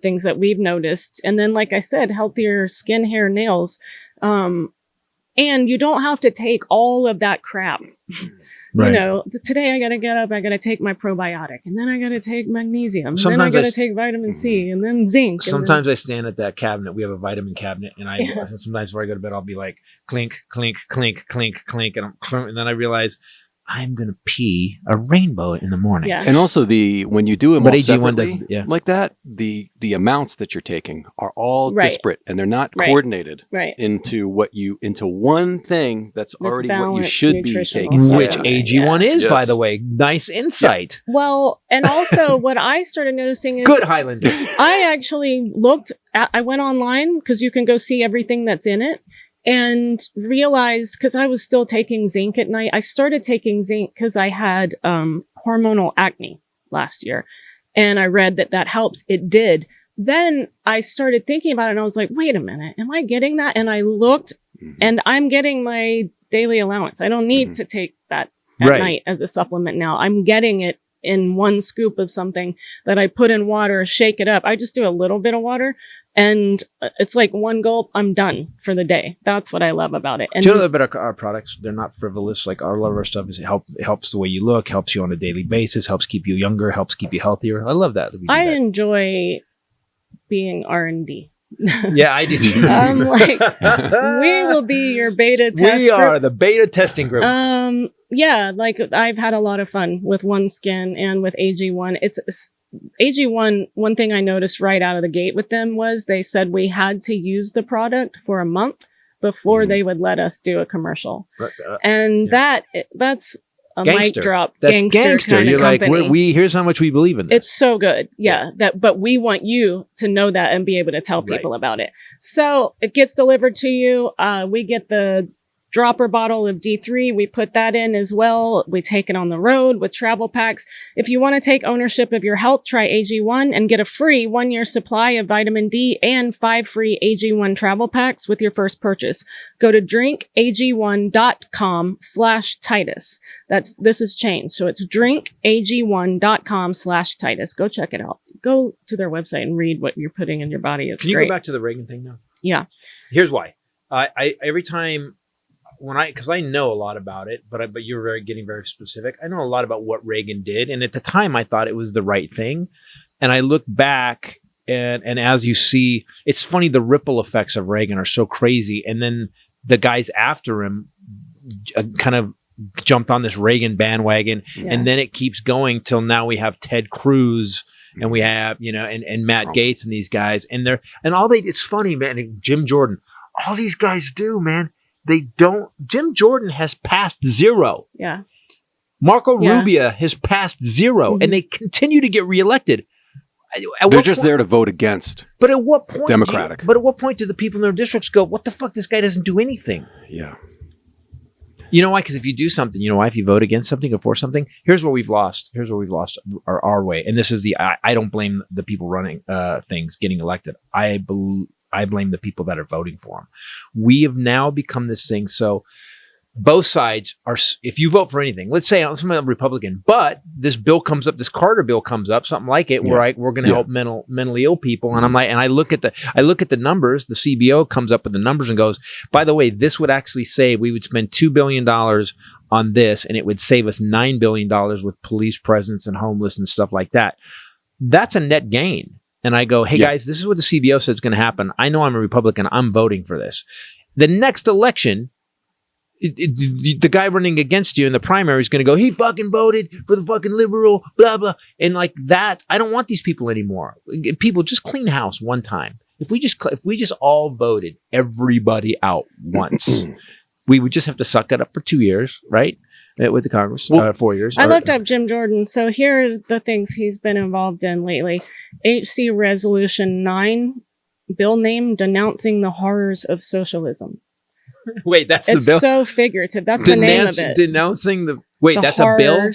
things that we've noticed. And then, like I said, healthier skin, hair, nails. And you don't have to take all of that crap. Right. Today I got to get up, I got to take my probiotic, and then I got to take magnesium, and then I got to take vitamin C, and then zinc. Sometimes I stand at that cabinet. We have a vitamin cabinet, and sometimes before I go to bed, I'll be like, clink, clink, clink, clink, clink, and then I realize I'm going to pee a rainbow in the morning. Yeah. And also when you do them all separately, doesn't, like that, the amounts that you're taking are all disparate and they're not coordinated into one thing that's already what you should be taking. Which AG1 is, by the way. Nice insight. Yeah. Well, and also what I started noticing is good Highlander. I actually I went online because you can go see everything that's in it. And realized, because I was still taking zinc at night, I started taking zinc because I had hormonal acne last year. And I read that helps. It did. Then I started thinking about it and I was like, wait a minute, am I getting that? And I looked and I'm getting my daily allowance. I don't need to take that at night as a supplement now. I'm getting it in one scoop of something that I put in water, shake it up. I just do a little bit of water. And it's like one gulp, I'm done for the day. That's what I love about it. And do you know about our products? They're not frivolous. Like our love of our stuff is it helps the way you look, helps you on a daily basis, helps keep you younger, helps keep you healthier. I love that. I enjoy being R&D. Yeah, I do too. I'm like, we will be your beta test We are the beta testing group. Yeah, like I've had a lot of fun with One Skin and with AG1. It's AG1, one thing I noticed right out of the gate with them was they said we had to use the product for a month before they would let us do a commercial. And that's a mic drop. That's gangster. You're like, here's how much we believe in this. It's so good. Yeah. But we want you to know that and be able to tell people about it. So it gets delivered to you. We get the dropper bottle of D3. We put that in as well. We take it on the road with travel packs. If you want to take ownership of your health, try AG1 and get a free 1-year supply of vitamin D and 5 free AG1 travel packs with your first purchase. Go to drinkag1.com/Titus. This has changed. So it's drinkag1.com/Titus. Go check it out. Go to their website and read what you're putting in your body. It's Can you great. go back to the Reagan thing now? Yeah. Here's why. I every time because I know a lot about it, but you're getting very specific. I know a lot about what Reagan did, and at the time I thought it was the right thing. And I look back, and as you see, it's funny, the ripple effects of Reagan are so crazy, and then the guys after him kind of jumped on this Reagan bandwagon, and then it keeps going till now we have Ted Cruz. And we have, and Matt Gaetz and these guys, and it's funny, man. And Jim Jordan, all these guys do, man. Jim Jordan has passed zero. Yeah. Marco Rubio has passed zero, and they continue to get reelected. They're just there to vote against. But at what point? Democratic. But at what point do the people in their districts go, what the fuck? This guy doesn't do anything. Yeah. You know why? Because if you do something, you know why? If you vote against something or for something, here's where we've lost. Here's where we've lost our way. And this is I don't blame the people running things getting elected. I blame the people that are voting for them. We have now become this thing. So both sides are, if you vote for anything, let's say I'm a Republican, but this bill comes up, this Carter bill comes up, something like it, where we're going to help mentally ill people. And I'm like, and I look at the numbers, the CBO comes up with the numbers and goes, by the way, this would actually save, we would spend $2 billion on this, and it would save us $9 billion with police presence and homeless and stuff like that. That's a net gain. And I go, hey guys, this is what the CBO said is going to happen. I know I'm a Republican. I'm voting for this. The next election, the guy running against you in the primary is going to go, he fucking voted for the fucking liberal, blah, blah. And like that, I don't want these people anymore. People, just clean house one time. If we just all voted everybody out once, we would just have to suck it up for 2 years, right? With the Congress, 4 years. I looked up Jim Jordan. So here are the things he's been involved in lately. HC Resolution 9, bill name denouncing the horrors of socialism. Wait, that's the bill? It's so figurative. That's the name of it. Denouncing that's a bill?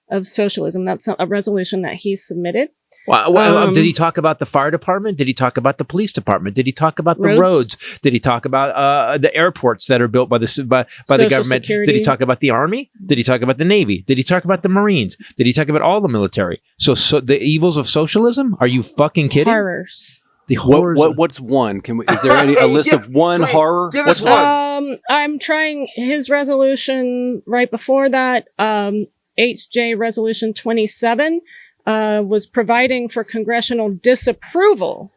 Of socialism. That's a resolution that he submitted. Did he talk about the fire department? Did he talk about the police department? Did he talk about the roads? Did he talk about the airports that are built by the government? Security. Did he talk about the Army? Did he talk about the Navy? Did he talk about the Marines? Did he talk about all the military? So the evils of socialism? Are you fucking kidding? Horrors. The horrors. What's one? Is there a list of one horror? Give us one. I'm trying his resolution right before that. HJ Resolution 27 was providing for congressional disapproval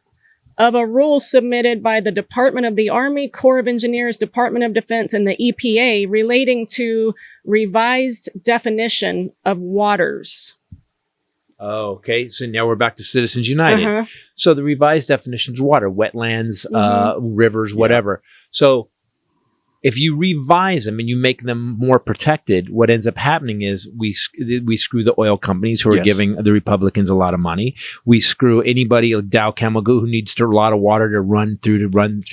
of a rule submitted by the Department of the Army, Corps of Engineers, Department of Defense, and the EPA relating to revised definition of waters. Oh, okay. So now we're back to Citizens United. So the revised definitions of water, wetlands, rivers, whatever. So if you revise them and you make them more protected, what ends up happening is we screw the oil companies who are giving the Republicans a lot of money. We screw anybody like Dow Chemical who needs a lot of water to run through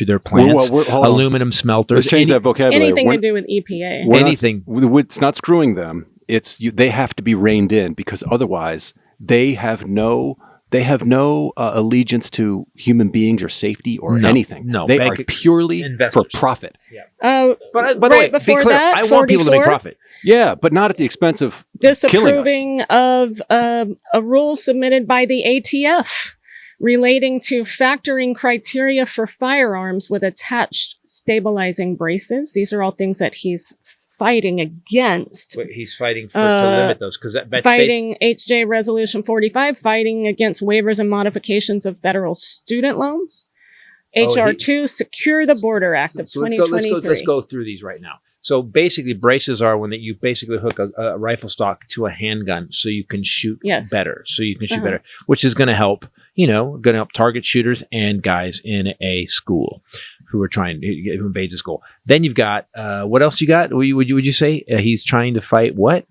their plants. Aluminum smelters. Let's change that vocabulary. Anything to do with EPA. Anything. It's not screwing them. They have to be reined in, because otherwise they have no allegiance to human beings or safety or anything. No, they are purely for profit. But by the way, be clear, I want people to make profit. Yeah, but not at the expense of disapproving of a rule submitted by the ATF relating to factoring criteria for firearms with attached stabilizing braces. These are all things that he's fighting against. He's fighting to limit those, because that's fighting HJ Resolution 45, fighting against waivers and modifications of federal student loans. HR 2, Secure the Border Act of 2023. Let's go through these right now. So basically, braces are when you basically hook a rifle stock to a handgun so you can shoot better. So you can shoot better, which is going to help. Going to help target shooters and guys in a school who invades a school. Then you've got what else you got? Would you say he's trying to fight what?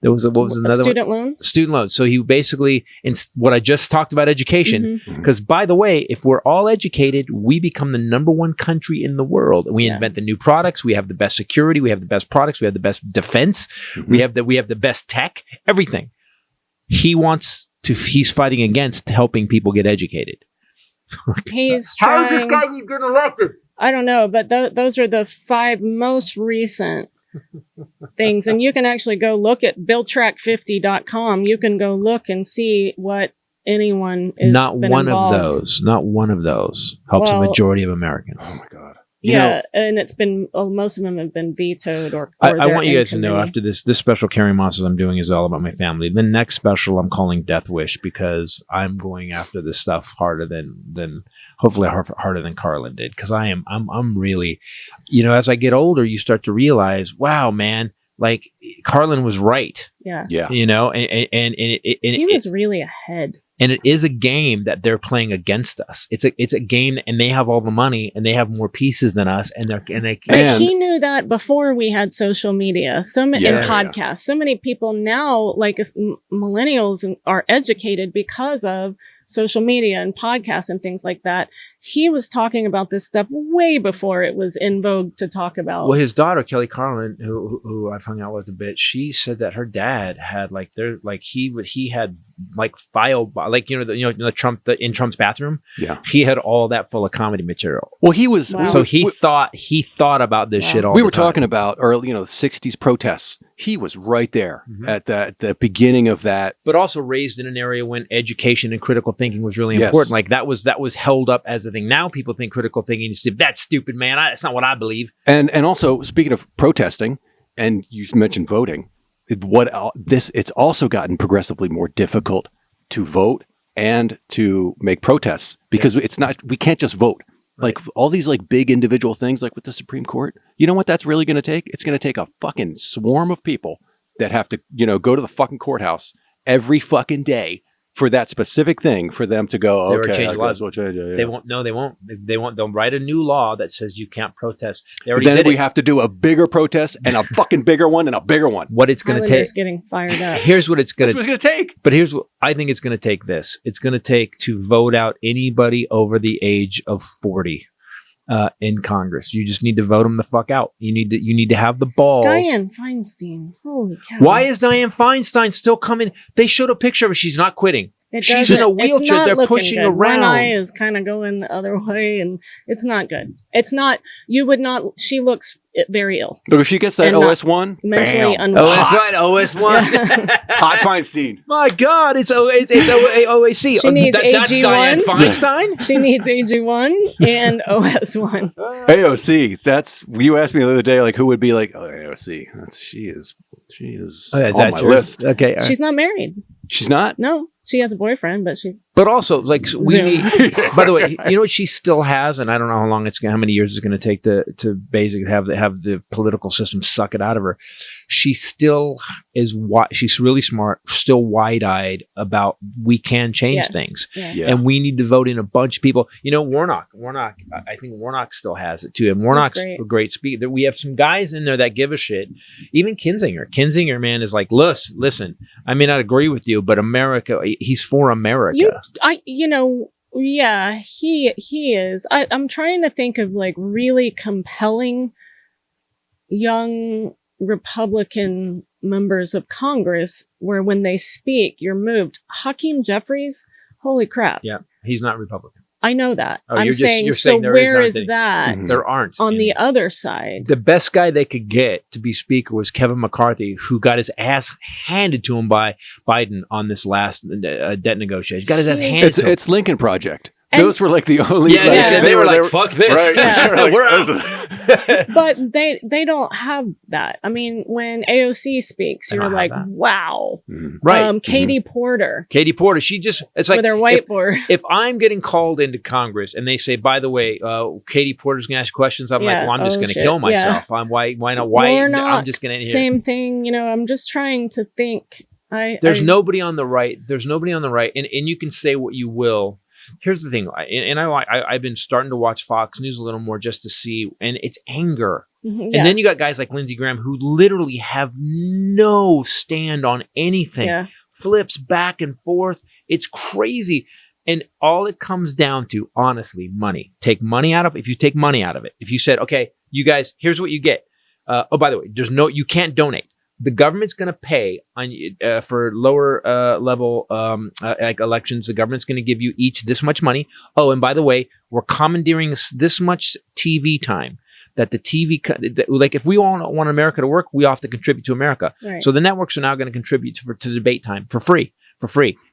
There was what was another student loan? Student loans. So he basically, in what I just talked about education, Mm-hmm. because by the way, if we're all educated, we become the number one country in the world. We invent the new products. We have the best security. We have the best products. We have the best defense. We have the best tech. Everything. He's fighting against helping people get educated. He's How is this trying- guy keep getting elected? I don't know, but those are the 5 most recent things. And you can actually go look at BillTrack50.com. You can go look and see what anyone is Not been one involved. of those. Not one of those helps Well, the majority of Americans. Oh my God. And it's been most of them have been vetoed or I they're want you in guys to know committee. after this special Carrying Monsters I'm doing is all about my family. The next special I'm calling Death Wish because I'm going after this stuff harder than hopefully harder than Carlin did, because I'm really, as I get older you start to realize, wow, man, like Carlin was right. Yeah. And He was really ahead. And it is a game that they're playing against us. It's a game, and they have all the money, and they have more pieces than us, and But he knew that before we had social media, and podcasts. So many people now, like millennials, are educated because of social media and podcasts and things like that. He was talking about this stuff way before it was in vogue to talk about. Well, his daughter Kelly Carlin, who I've hung out with a bit, she said that her dad had he had file the Trump in Trump's bathroom. Yeah, he had all that full of comedy material. Well, he was so he thought about this shit all. We the were time. talking about early, the '60s protests. He was right there at the beginning of that. But also raised in an area when education and critical thinking was really Yes. important. Like that was held up as a thing. Now people think critical thinking is that's stupid, man. That's not what I believe. And also speaking of protesting, and you mentioned voting, it's also gotten progressively more difficult to vote and to make protests because we can't just vote. Like all these big individual things like with the Supreme Court, you know what that's really going to take? It's going to take a fucking swarm of people that have to, go to the fucking courthouse every fucking day for that specific thing for them to go, They were okay, changing I laws. guess we'll change it. Yeah. They won't. No, they won't. They'll write a new law that says you can't protest. They But already then did we it. have to do a bigger protest and a fucking bigger one and a bigger one. What it's going to take. Highlander's getting fired up. Here's what it's going That's what it's going to take. But here's what I think it's going to take. It's going to take to vote out anybody over the age of 40 in Congress. You just need to vote them the fuck out. You need to have the balls. Dianne Feinstein. Holy cow. Why is Dianne Feinstein still coming? They showed a picture of her. She's not quitting. She's in a It's wheelchair. not They're looking pushing good. around. One eye is kind of going the other way, and it's not good. It's not. You would not. She looks very ill. Look, if she gets that And not OS1, mentally bam. unwell. OS1. Hot Feinstein. My God, it's OAC. She needs That's AG1. Dianne Feinstein. She needs AG1 and OS1. AOC. You asked me the other day, who would be AOC? She is Oh, on my list. Okay, She's not married. She's not. No, she has a boyfriend, but she's. But also, we Zoom. need. By the way, you know what she still has, and I don't know how many years it's going to take to basically have the political system suck it out of her. She still is. She's really smart. Still wide-eyed about we can change things, and we need to vote in a bunch of people. Warnock. I think Warnock still has it too, and Warnock's a great speaker. We have some guys in there that give a shit. Even Kinzinger, man, is like, listen. I may not agree with you, but America. He's for America. He is. I'm trying to think of really compelling young Republican members of Congress where when they speak, you're moved. Hakeem Jeffries, holy crap. Yeah, he's not Republican. I know that. Oh, I'm saying where is that There aren't. on the other side? The best guy they could get to be speaker was Kevin McCarthy, who got his ass handed to him by Biden on this last debt negotiation. Got his ass handed to him. It's Lincoln Project. Those were the only. They were like, fuck this. Right. Yeah, we're out. But they don't have that. I mean, when AOC speaks, you're like, wow. Right. Katie Porter. Katie Porter. She just, it's like, with her whiteboard. If I'm getting called into Congress and they say, by the way, Katie Porter's going to ask questions, I'm like, well, I'm just going to kill myself. Yeah. Why not? I'm just going to. Same thing. I'm just trying to think. There's nobody on the right. There's nobody on the right. And you can say what you will. Here's the thing, and I've been starting to watch Fox News a little more just to see, and it's anger Yeah. And then you got guys like Lindsey Graham who literally have no stand on anything. Yeah. Flips back and forth. It's crazy. And all it comes down to, honestly, money. Take money out of it. If you take money out of it, if you said, okay, you guys, here's what you get. Oh, by the way, you can't donate. The government's going to pay on for lower level like elections. The government's going to give you each this much money. Oh, and by the way, we're commandeering this much TV time. That the TV, like if we want America to work, we have to contribute to America. Right. So the networks are now going to contribute to debate time for free,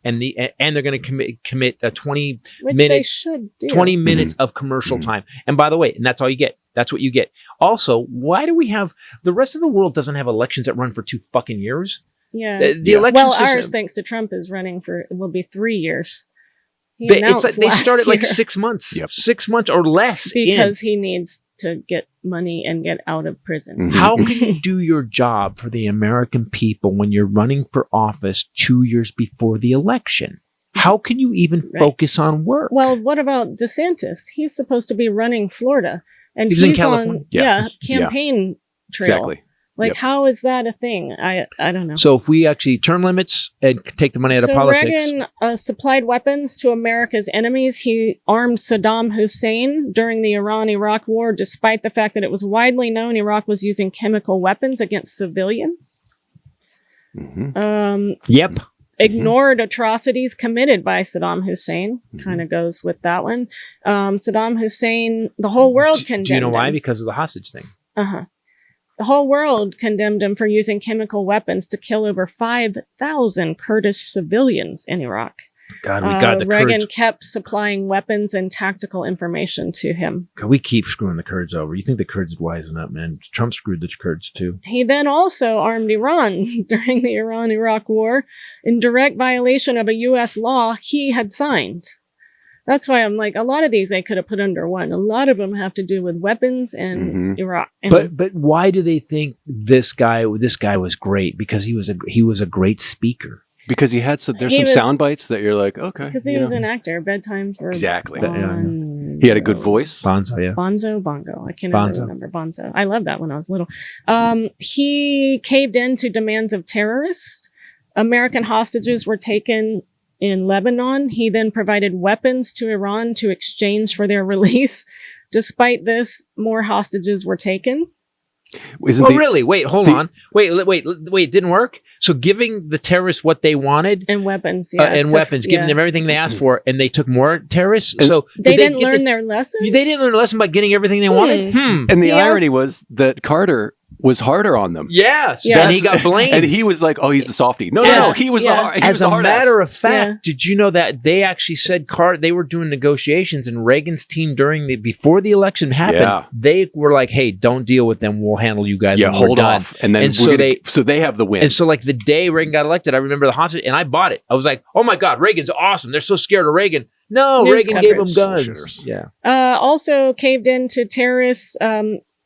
and they're going to commit 20 Which minutes. they should do. 20 minutes of commercial time. And by the way, and that's all you get. That's what you get. Also, why do we have the rest of the world doesn't have elections that run for 2 fucking years? Yeah. The election system, ours, thanks to Trump, is running for will be 3 years. They started like 6 months, 6 months or less, because he needs to get money and get out of prison. How can you do your job for the American people when you're running for office 2 years before the election? How can you even focus on work? Well, what about DeSantis? He's supposed to be running Florida, and he's in California. On campaign trail. Exactly. Like, how is that a thing? I don't know. So if we actually term limits and take the money out of politics. Reagan supplied weapons to America's enemies. He armed Saddam Hussein during the Iran-Iraq war, despite the fact that it was widely known Iraq was using chemical weapons against civilians. Ignored atrocities committed by Saddam Hussein. Kind of goes with that one. Saddam Hussein, the whole world condemned Do you know why? him. Because of the hostage thing. The whole world condemned him for using chemical weapons to kill over 5,000 Kurdish civilians in Iraq. God, we got the Reagan Kurds. kept supplying weapons and tactical information to him. God, we keep screwing the Kurds over. You think the Kurds would wisen up, man? Trump screwed the Kurds too. He then also armed Iran during the Iran-Iraq war in direct violation of a U.S. law he had signed. That's why I'm like, a lot of these they could have put under one. A lot of them have to do with weapons and Iraq. And But why do they think this guy was great? Because he was a great speaker. Because he had there's some sound bites that you're like, okay. Because he was an actor. Bedtime for Exactly. Bonzo. He had a good voice. Bonzo, yeah. Bongo. I can't remember Bonzo. I loved that when I was little. He caved in to demands of terrorists. American hostages were taken in Lebanon. He then provided weapons to Iran to exchange for their release. Despite this, more hostages were taken. Really? Wait, hold on. Wait, it didn't work? So giving the terrorists what they wanted and weapons, giving them everything they asked for, and they took more terrorists. So they didn't learn their lesson? They didn't learn a lesson by getting everything they wanted? And the irony was that Carter was harder on them. Yes. And he got blamed. And he was like, oh, he's the softie. No, he was the hard As a matter of fact, Yeah. did you know that they actually said they were doing negotiations, and Reagan's team before the election happened, they were like, hey, don't deal with them. We'll handle you guys. Yeah, when we're hold done. off. And then so they have the win. And so like the day Reagan got elected, I remember the hostage, and I bought it. I was like, oh my God, Reagan's awesome. They're so scared of Reagan. No, News Reagan coverage. gave them guns. Yeah. Also caved into terrorists.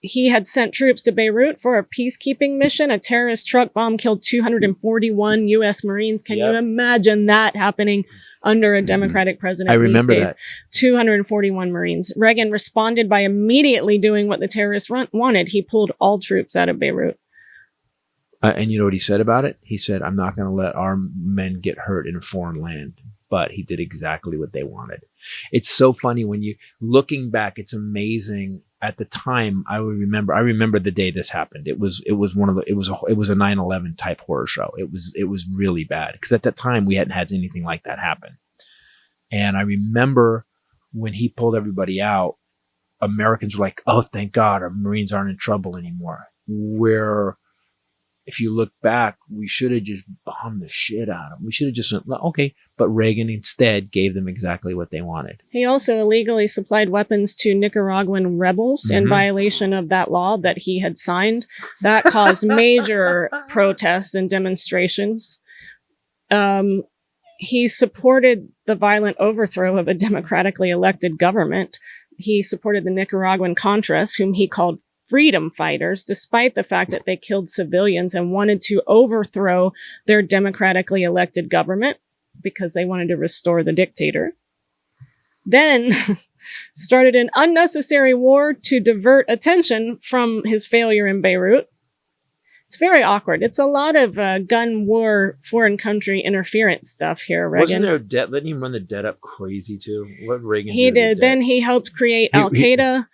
He had sent troops to Beirut for a peacekeeping mission. A terrorist truck bomb killed 241 U.S. Marines. Can you imagine that happening under a Democratic president? I remember these days? that. 241 Marines. Reagan responded by immediately doing what the terrorists wanted. He pulled all troops out of Beirut. And you know what he said about it? He said, I'm not going to let our men get hurt in a foreign land. But he did exactly what they wanted. It's so funny when you looking back, it's amazing. At the time, I remember the day this happened. It was a 9/11 type horror show. It was really bad because at that time we hadn't had anything like that happen. And I remember when he pulled everybody out, Americans were like, "Oh, thank God, our Marines aren't in trouble anymore." Where if you look back, we should have just bombed the shit out of them. We should have just went, okay. But Reagan instead gave them exactly what they wanted. He also illegally supplied weapons to Nicaraguan rebels in violation of that law that he had signed. That caused major protests and demonstrations. He supported the violent overthrow of a democratically elected government. He supported the Nicaraguan Contras, whom he called freedom fighters, despite the fact that they killed civilians and wanted to overthrow their democratically elected government because they wanted to restore the dictator. Then started an unnecessary war to divert attention from his failure in Beirut. It's very awkward. It's a lot of gun war, foreign country interference stuff here, Reagan. Wasn't there debt? Didn't he run the debt up crazy too? What Reagan He did. Then he helped create Al-Qaeda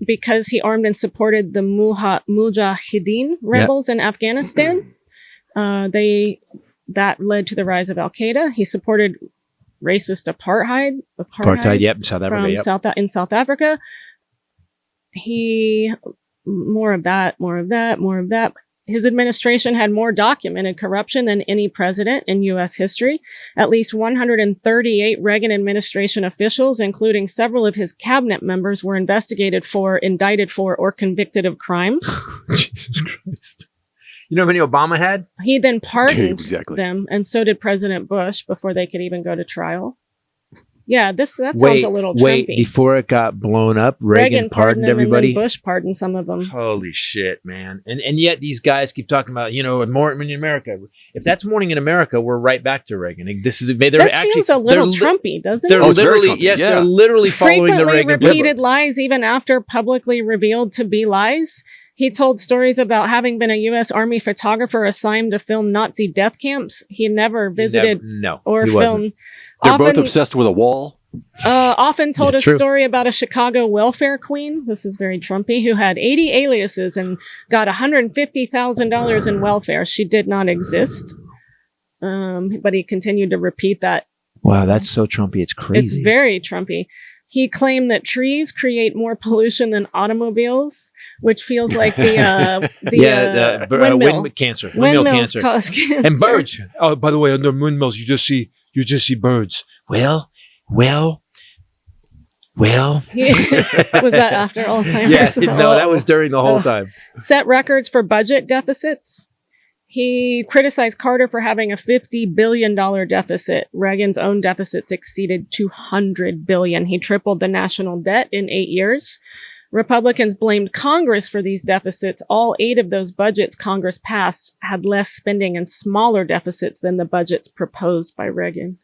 because he armed and supported the Mujahideen rebels in Afghanistan. That led to the rise of Al-Qaeda. He supported racist apartheid. Yep, in South Africa. In South Africa. More of that. His administration had more documented corruption than any president in U.S. history. At least 138 Reagan administration officials, including several of his cabinet members, were indicted for, or convicted of crimes. Jesus Christ. You know how many Obama had? He then pardoned them, and so did President Bush before they could even go to trial. Yeah, that sounds a little Trumpy. Wait, before it got blown up, Reagan pardoned everybody? And then Bush pardoned some of them. Holy shit, man. And yet these guys keep talking about, morning in America. If that's morning in America, we're right back to Reagan. This feels a little Trumpy, doesn't it? They're literally, they're literally following the Reagan playbook. Repeated lies even after publicly revealed to be lies. He told stories about having been a U.S. Army photographer assigned to film Nazi death camps. He never visited or filmed. They're both obsessed with a wall. Often told a story about a Chicago welfare queen. This is very Trumpy, who had 80 aliases and got $150,000 in welfare. She did not exist. But he continued to repeat that. Wow, that's so Trumpy. It's crazy. It's very Trumpy. He claimed that trees create more pollution than automobiles, which feels like the windmill cancer. Windmills cause cancer. And birds. Oh, by the way, under windmills, you just see birds. Well. Was that after Alzheimer's? Yeah, no, that was during the whole time. Set records for budget deficits. He criticized Carter for having a $50 billion deficit. Reagan's own deficits exceeded $200 billion. He tripled the national debt in 8 years. Republicans blamed Congress for these deficits. All 8 of those budgets Congress passed had less spending and smaller deficits than the budgets proposed by Reagan.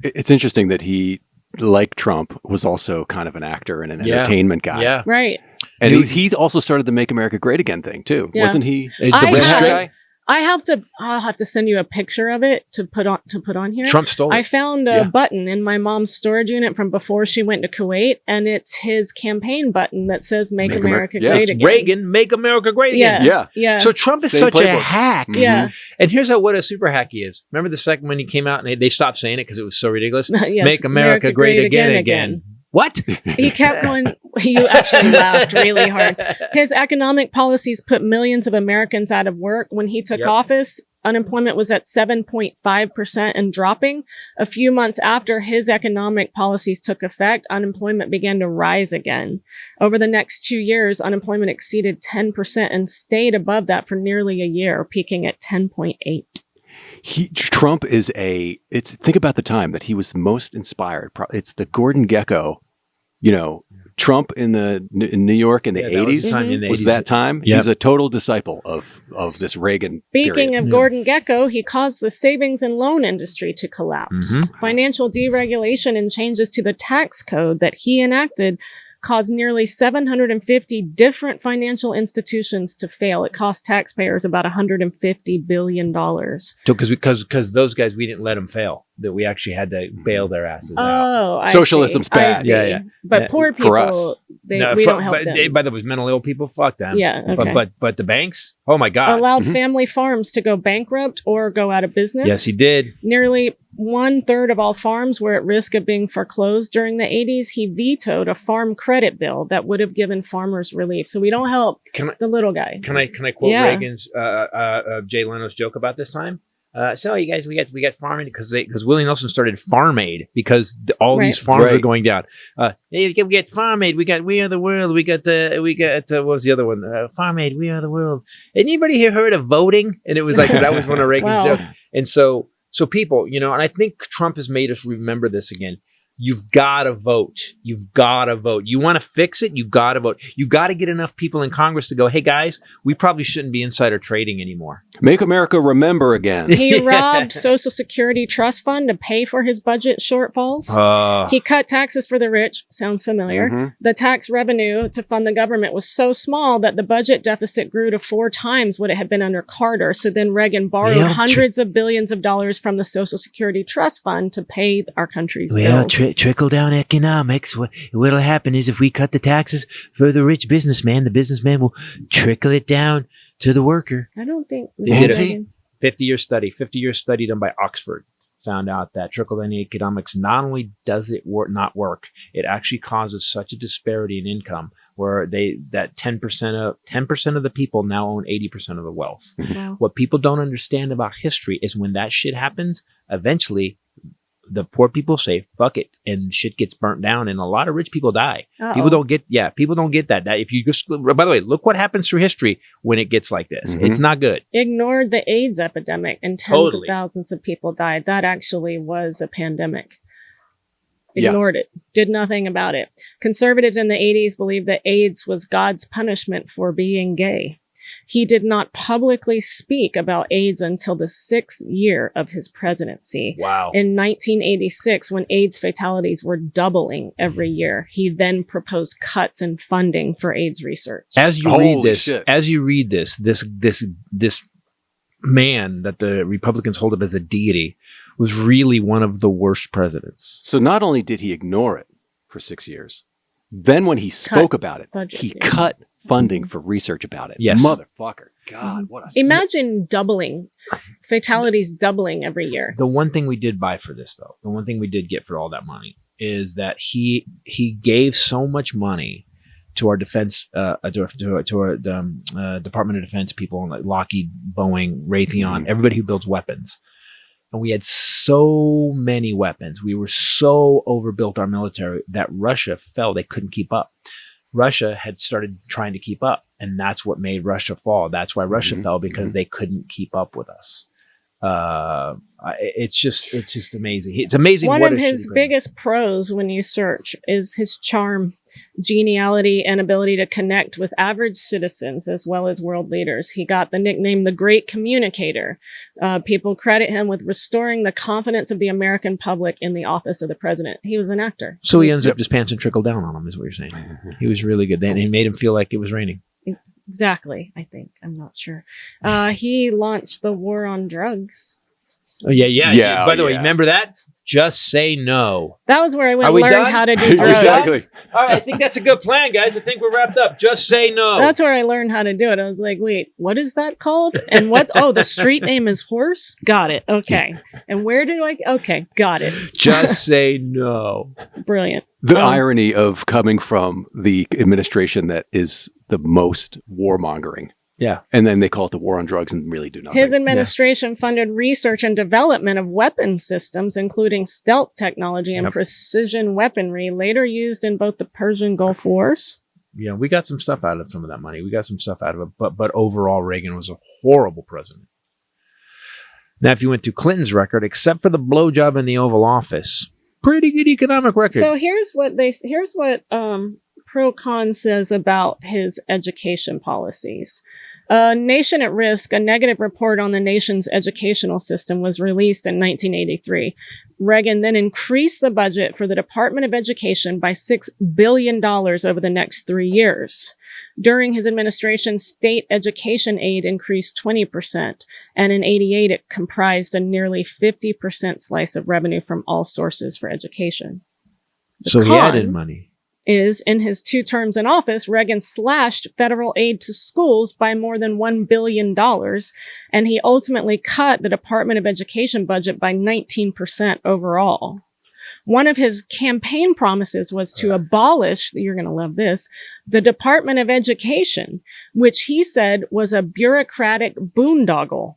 It's interesting that he, like Trump, was also kind of an actor and an entertainment guy. Yeah. Right. And he also started the Make America Great Again thing, too. Yeah. Wasn't he the guy? I'll have to send you a picture of it to put on here. Trump stole it. I found a button in my mom's storage unit from before she went to Kuwait, and it's his campaign button that says "Make America Great Again." Reagan, make America great again. Yeah. So Trump is such a hack. Mm-hmm. Yeah. And here's what a super hack he is. Remember the second when he came out and they stopped saying it because it was so ridiculous. Yes, Make America great again. What? He kept going. You actually laughed really hard. His economic policies put millions of Americans out of work. When he took office, unemployment was at 7.5% and dropping. A few months after his economic policies took effect, unemployment began to rise again. Over the next 2 years, unemployment exceeded 10% and stayed above that for nearly a year, peaking at 10.8%. Trump is think about the time that he was most inspired. It's the Gordon Gekko, Trump in New York in the 80s was that time. Yep. He's a total disciple of this Reagan Speaking period. of Gordon Gekko, he caused the savings and loan industry to collapse. Mm-hmm. Financial deregulation and changes to the tax code that he enacted caused nearly 750 different financial institutions to fail. It cost taxpayers about $150 billion. Because those guys, we didn't let them fail. That we actually had to bail their asses out. Socialism's bad. Yeah. But poor people, for us. We don't help them. But those mental ill people, fuck them. Yeah, okay. But the banks, oh my God. Allowed family farms to go bankrupt or go out of business. Yes, he did. Nearly 1/3 of all farms were at risk of being foreclosed during the 80s. He vetoed a farm credit bill that would have given farmers relief. So we don't help the little guy. Can I quote Reagan's Jay Leno's joke about this time? So you guys, we got farming because Willie Nelson started Farm Aid because all these farms are going down. Hey, we get Farm Aid. We got We Are the World. We got what was the other one? Farm Aid. We Are the World. Anybody here heard of voting? And it was like that was one of Reagan's jokes. And so people, and I think Trump has made us remember this again. You've got to vote. You've got to vote. You want to fix it? You've got to vote. You've got to get enough people in Congress to go, hey, guys, we probably shouldn't be insider trading anymore. Make America remember again. He robbed Social Security Trust Fund to pay for his budget shortfalls. He cut taxes for the rich. Sounds familiar. Mm-hmm. The tax revenue to fund the government was so small that the budget deficit grew to 4 times what it had been under Carter. So then Reagan borrowed hundreds of billions of dollars from the Social Security Trust Fund to pay our country's bills. Trickle down economics. What'll happen is if we cut the taxes for the rich businessman, the businessman will trickle it down to the worker. I don't think... 50-year study done by Oxford found out that trickle down economics not only does it not work, it actually causes such a disparity in income where that 10% of the people now own 80% of the wealth. Wow. What people don't understand about history is when that shit happens, eventually the poor people say fuck it and shit gets burnt down and a lot of rich people die. People don't get that. That if you just, by the way, look what happens through history when it gets like this. It's not good. Ignored the AIDS epidemic and tens of thousands of people died. That actually was a pandemic. Ignored it. Did nothing about it. Conservatives in the 80s believed that AIDS was God's punishment for being gay. He did not publicly speak about AIDS until the 6th year of his presidency. Wow. In 1986, when AIDS fatalities were doubling every year, he then proposed cuts in funding for AIDS research. As you read this man that the Republicans hold up as a deity was really one of the worst presidents. So not only did he ignore it for 6 years, then when he spoke about it, he cut funding for research about it. Yes. Motherfucker. God, what a... Imagine doubling, fatalities doubling every year. The one thing we did buy for this, though, the one thing we did get for all that money is that he gave so much money to our defense, to our Department of Defense people, like Lockheed, Boeing, Raytheon, everybody who builds weapons. And we had so many weapons. We were so overbuilt our military that Russia fell. They couldn't keep up. Russia had started trying to keep up, and that's what made Russia fall. That's why Russia fell, because they couldn't keep up with us. It's just amazing. It's amazing. One of his biggest pros when you search is his charm, geniality, and ability to connect with average citizens as well as world leaders. He got the nickname the Great Communicator. People credit him with restoring the confidence of the American public in the office of the president. He was an actor. So he ends up just pants and trickle down on him, is what you're saying. He was really good. Then he made him feel like it was raining. Exactly, I think. I'm not sure. He launched the war on drugs. Oh, yeah. By the way, remember that? Just say no. That was where I went and learned how to do drugs. Exactly. All right, I think that's a good plan, guys. I think we're wrapped up. Just say no. That's where I learned how to do it. I was like, wait, what is that called? And what? Oh, the street name is Horse? Got it. Okay. And where do I? Okay, got it. Just say no. Brilliant. The irony of coming from the administration that is the most warmongering. Yeah. And then they call it the war on drugs and really do nothing. His administration funded research and development of weapon systems, including stealth technology and precision weaponry, later used in both the Persian Gulf Wars. Yeah, we got some stuff out of some of that money. We got some stuff out of it. But overall, Reagan was a horrible president. Now, if you went to Clinton's record, except for the blowjob in the Oval Office, pretty good economic record. So here's what Pro-Con says about his education policies. Nation at Risk, a negative report on the nation's educational system, was released in 1983. Reagan then increased the budget for the Department of Education by $6 billion over the next 3 years. During his administration, state education aid increased 20%, and in 88, it comprised a nearly 50% slice of revenue from all sources for education. So he added money. Is in his 2 terms in office, Reagan slashed federal aid to schools by more than $1 billion, and he ultimately cut the Department of Education budget by 19% overall. One of his campaign promises was to abolish, you're going to love this, the Department of Education, which he said was a bureaucratic boondoggle.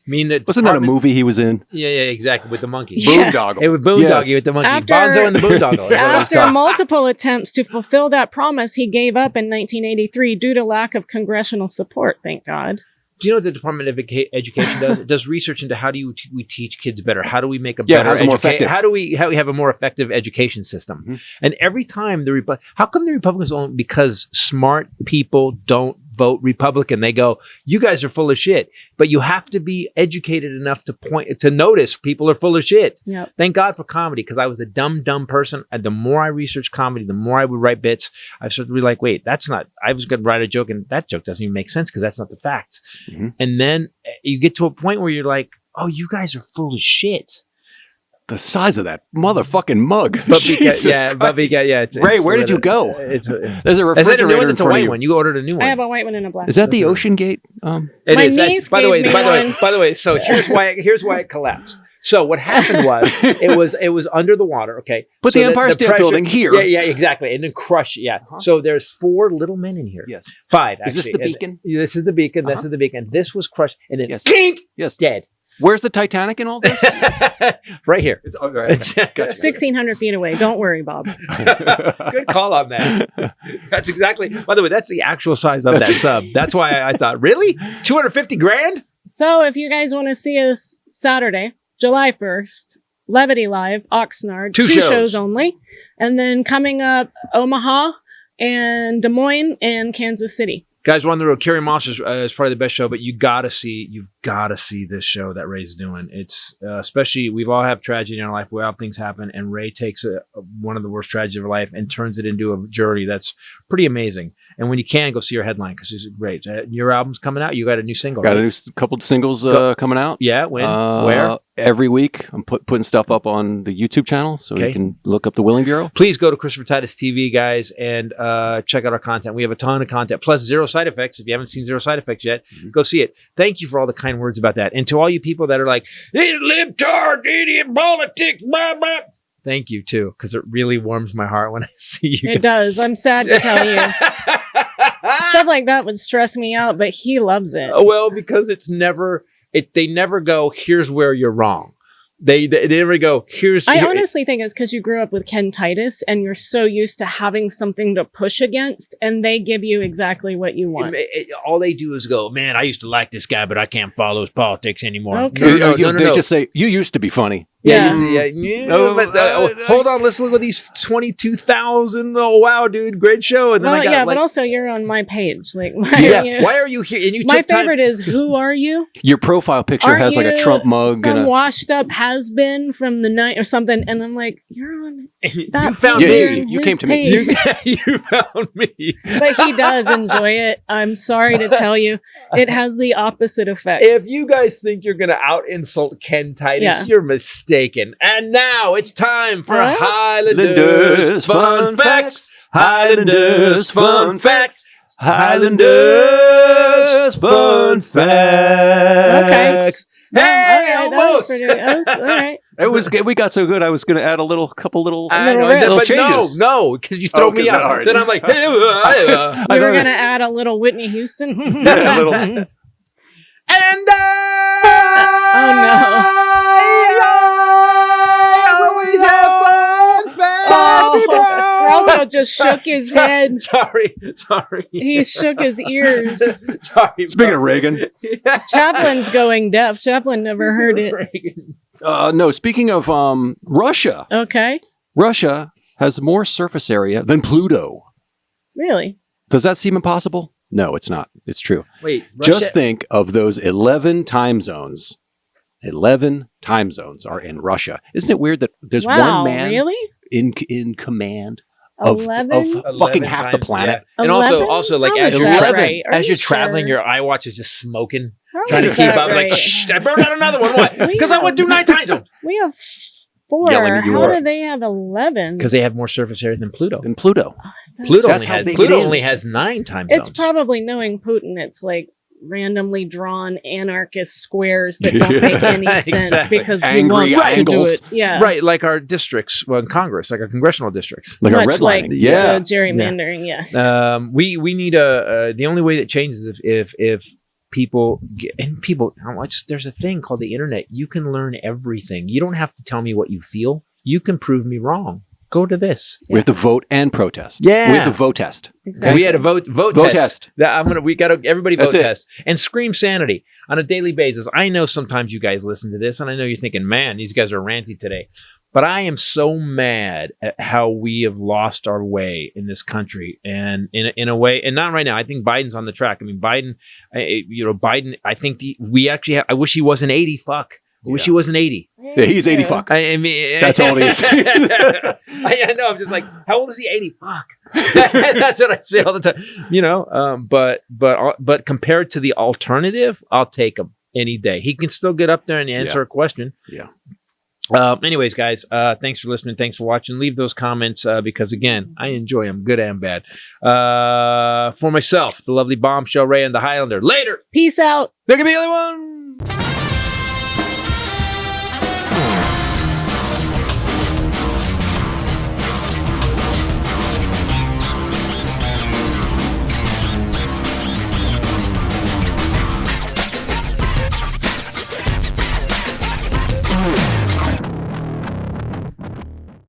Wasn't that a movie he was in? Yeah, exactly, with the monkey. Boondoggle. It was Boondoggle with the monkey. Bonzo and the Boondoggle. After multiple attempts to fulfill that promise, he gave up in 1983 due to lack of congressional support, thank God. Do you know what the Department of Education does? It does research into how do we teach kids better? How do we make a better education? How do we have a more effective education system? Mm-hmm. And every time how come the Republicans only because smart people don't vote Republican? They go, you guys are full of shit. But you have to be educated enough to notice people are full of shit. Yep. Thank God for comedy, because I was a dumb person. And the more I researched comedy, the more I would write bits. I started to be like, wait, that's not. I was going to write a joke, and that joke doesn't even make sense because that's not the facts. Mm-hmm. And then you get to a point where you're like, oh, you guys are full of shit. The size of that motherfucking mug. But it's Ray, where did you go? There's a refrigerator in front of you. One. You ordered a new one. I have a white one and a black. Is that the Ocean Gate? It My is. niece By the way. So here's why it collapsed. So what happened was it was under the water. Okay, but so the Empire State Building here. Yeah, exactly, and then crush it. Yeah. Uh-huh. So there's 4 little men in here. Yes. 5. Actually. Is this the beacon? This is the beacon. This is the beacon. This was crushed, and then yes, dead. Where's the Titanic in all this? Right here. It's 1,600 feet away. Don't worry, Bob. Good call on that. That's exactly. By the way, that's the actual size of that sub. That's why I thought, really, $250,000. So if you guys want to see us Saturday, July 1st, Levity Live, Oxnard, 2 shows only, and then coming up Omaha and Des Moines and Kansas City. Guys, we're on the road. Carrie Moss is probably the best show, but you've got to see this show that Ray's doing. It's especially, we've all have tragedy in our life. We all have things happen, and Ray takes one of the worst tragedies of her life and turns it into a journey that's pretty amazing. And when you can, go see her headline because it's great. Your album's coming out. You got a new single. Got a couple of singles coming out. Yeah, when? Where? Every week. I'm putting stuff up on the YouTube channel, so you can look up the Willing Bureau. Please go to Christopher Titus TV, guys, and check out our content. We have a ton of content, plus Zero Side Effects. If you haven't seen Zero Side Effects yet, go see it. Thank you for all the kind words about that. And to all you people that are like, this libtard, idiot, politics, blah, blah. Thank you, too, because it really warms my heart when I see you. It does. I'm sad to tell you. Stuff like that would stress me out, but he loves it. Well, because they never go, here's where you're wrong. They never go, I honestly think it's because you grew up with Ken Titus and you're so used to having something to push against, and they give you exactly what you want. All they do is go, man, I used to like this guy, but I can't follow his politics anymore. Okay. They just say, you used to be funny. Yeah. Hold on, let's look at these 22,000. Oh wow, dude, great show. And then but also you're on my page. Like, why are you here? And you my favorite is, who are you? Your profile picture has like a Trump mug some and washed up has been from the night or something, and I'm like, you're on that. You found me. You came to me. You found me. But he does enjoy it. I'm sorry to tell you, it has the opposite effect. If you guys think you're gonna out insult Ken Titus, you're mistaken. And now it's time for Highlanders Fun Facts. Highlanders Fun Facts. Highlanders Fun Facts. Hey, almost. All right. It was. We got so good. I was going to add a couple little changes. No, because you throw me out. Then I'm like, hey, you were going to add a little Whitney Houston. Yeah, a little. And oh no. Ralph just shook his head. Sorry. He shook his ears. Sorry. Speaking of Reagan. Chaplin's going deaf. Chaplin never heard it. No, speaking of Russia. Okay. Russia has more surface area than Pluto. Really? Does that seem impossible? No, it's not. It's true. Wait, Russia? Just think of those 11 time zones. 11 time zones are in Russia. Isn't it weird that there's one man in command of fucking half the planet? Yeah. And also like as you're traveling, your iWatch is just smoking, trying to keep up. Like, shh, I burned out another one. Why? Because I went through 9 time zones. We have 4. How do they have 11? Because they have more surface area than Pluto. Pluto only has 9 time zones. It's probably, knowing Putin, it's like randomly drawn anarchist squares that don't make any sense because he wants to do it. Yeah, right. Like our districts, in Congress, like our congressional districts, like our redlining. Gerrymandering. Yes. We need the only way that changes if people there's a thing called the internet. You can learn everything. You don't have to tell me what you feel. You can prove me wrong. Go to this. We have to vote and protest. Yeah. We have to vote test. Exactly. We had a vote test. We got to everybody vote test and scream sanity on a daily basis. I know sometimes you guys listen to this, and I know you're thinking, man, these guys are ranty today. But I am so mad at how we have lost our way in this country, and in a way, and not right now. I think Biden's on the track. I mean, Biden. I think we actually. I wish he wasn't 80. Fuck. I wish he wasn't 80. Yeah, he's 80. Fuck. I mean, that's all he is. I know. I'm just like, how old is he? 80. Fuck. That's what I say all the time. But compared to the alternative, I'll take him any day. He can still get up there and answer a question. Yeah. Anyways, guys, thanks for listening. Thanks for watching. Leave those comments because, again, I enjoy them, good and bad. For myself, the lovely Bombshell Ray and the Highlander. Later. Peace out. There can be only one.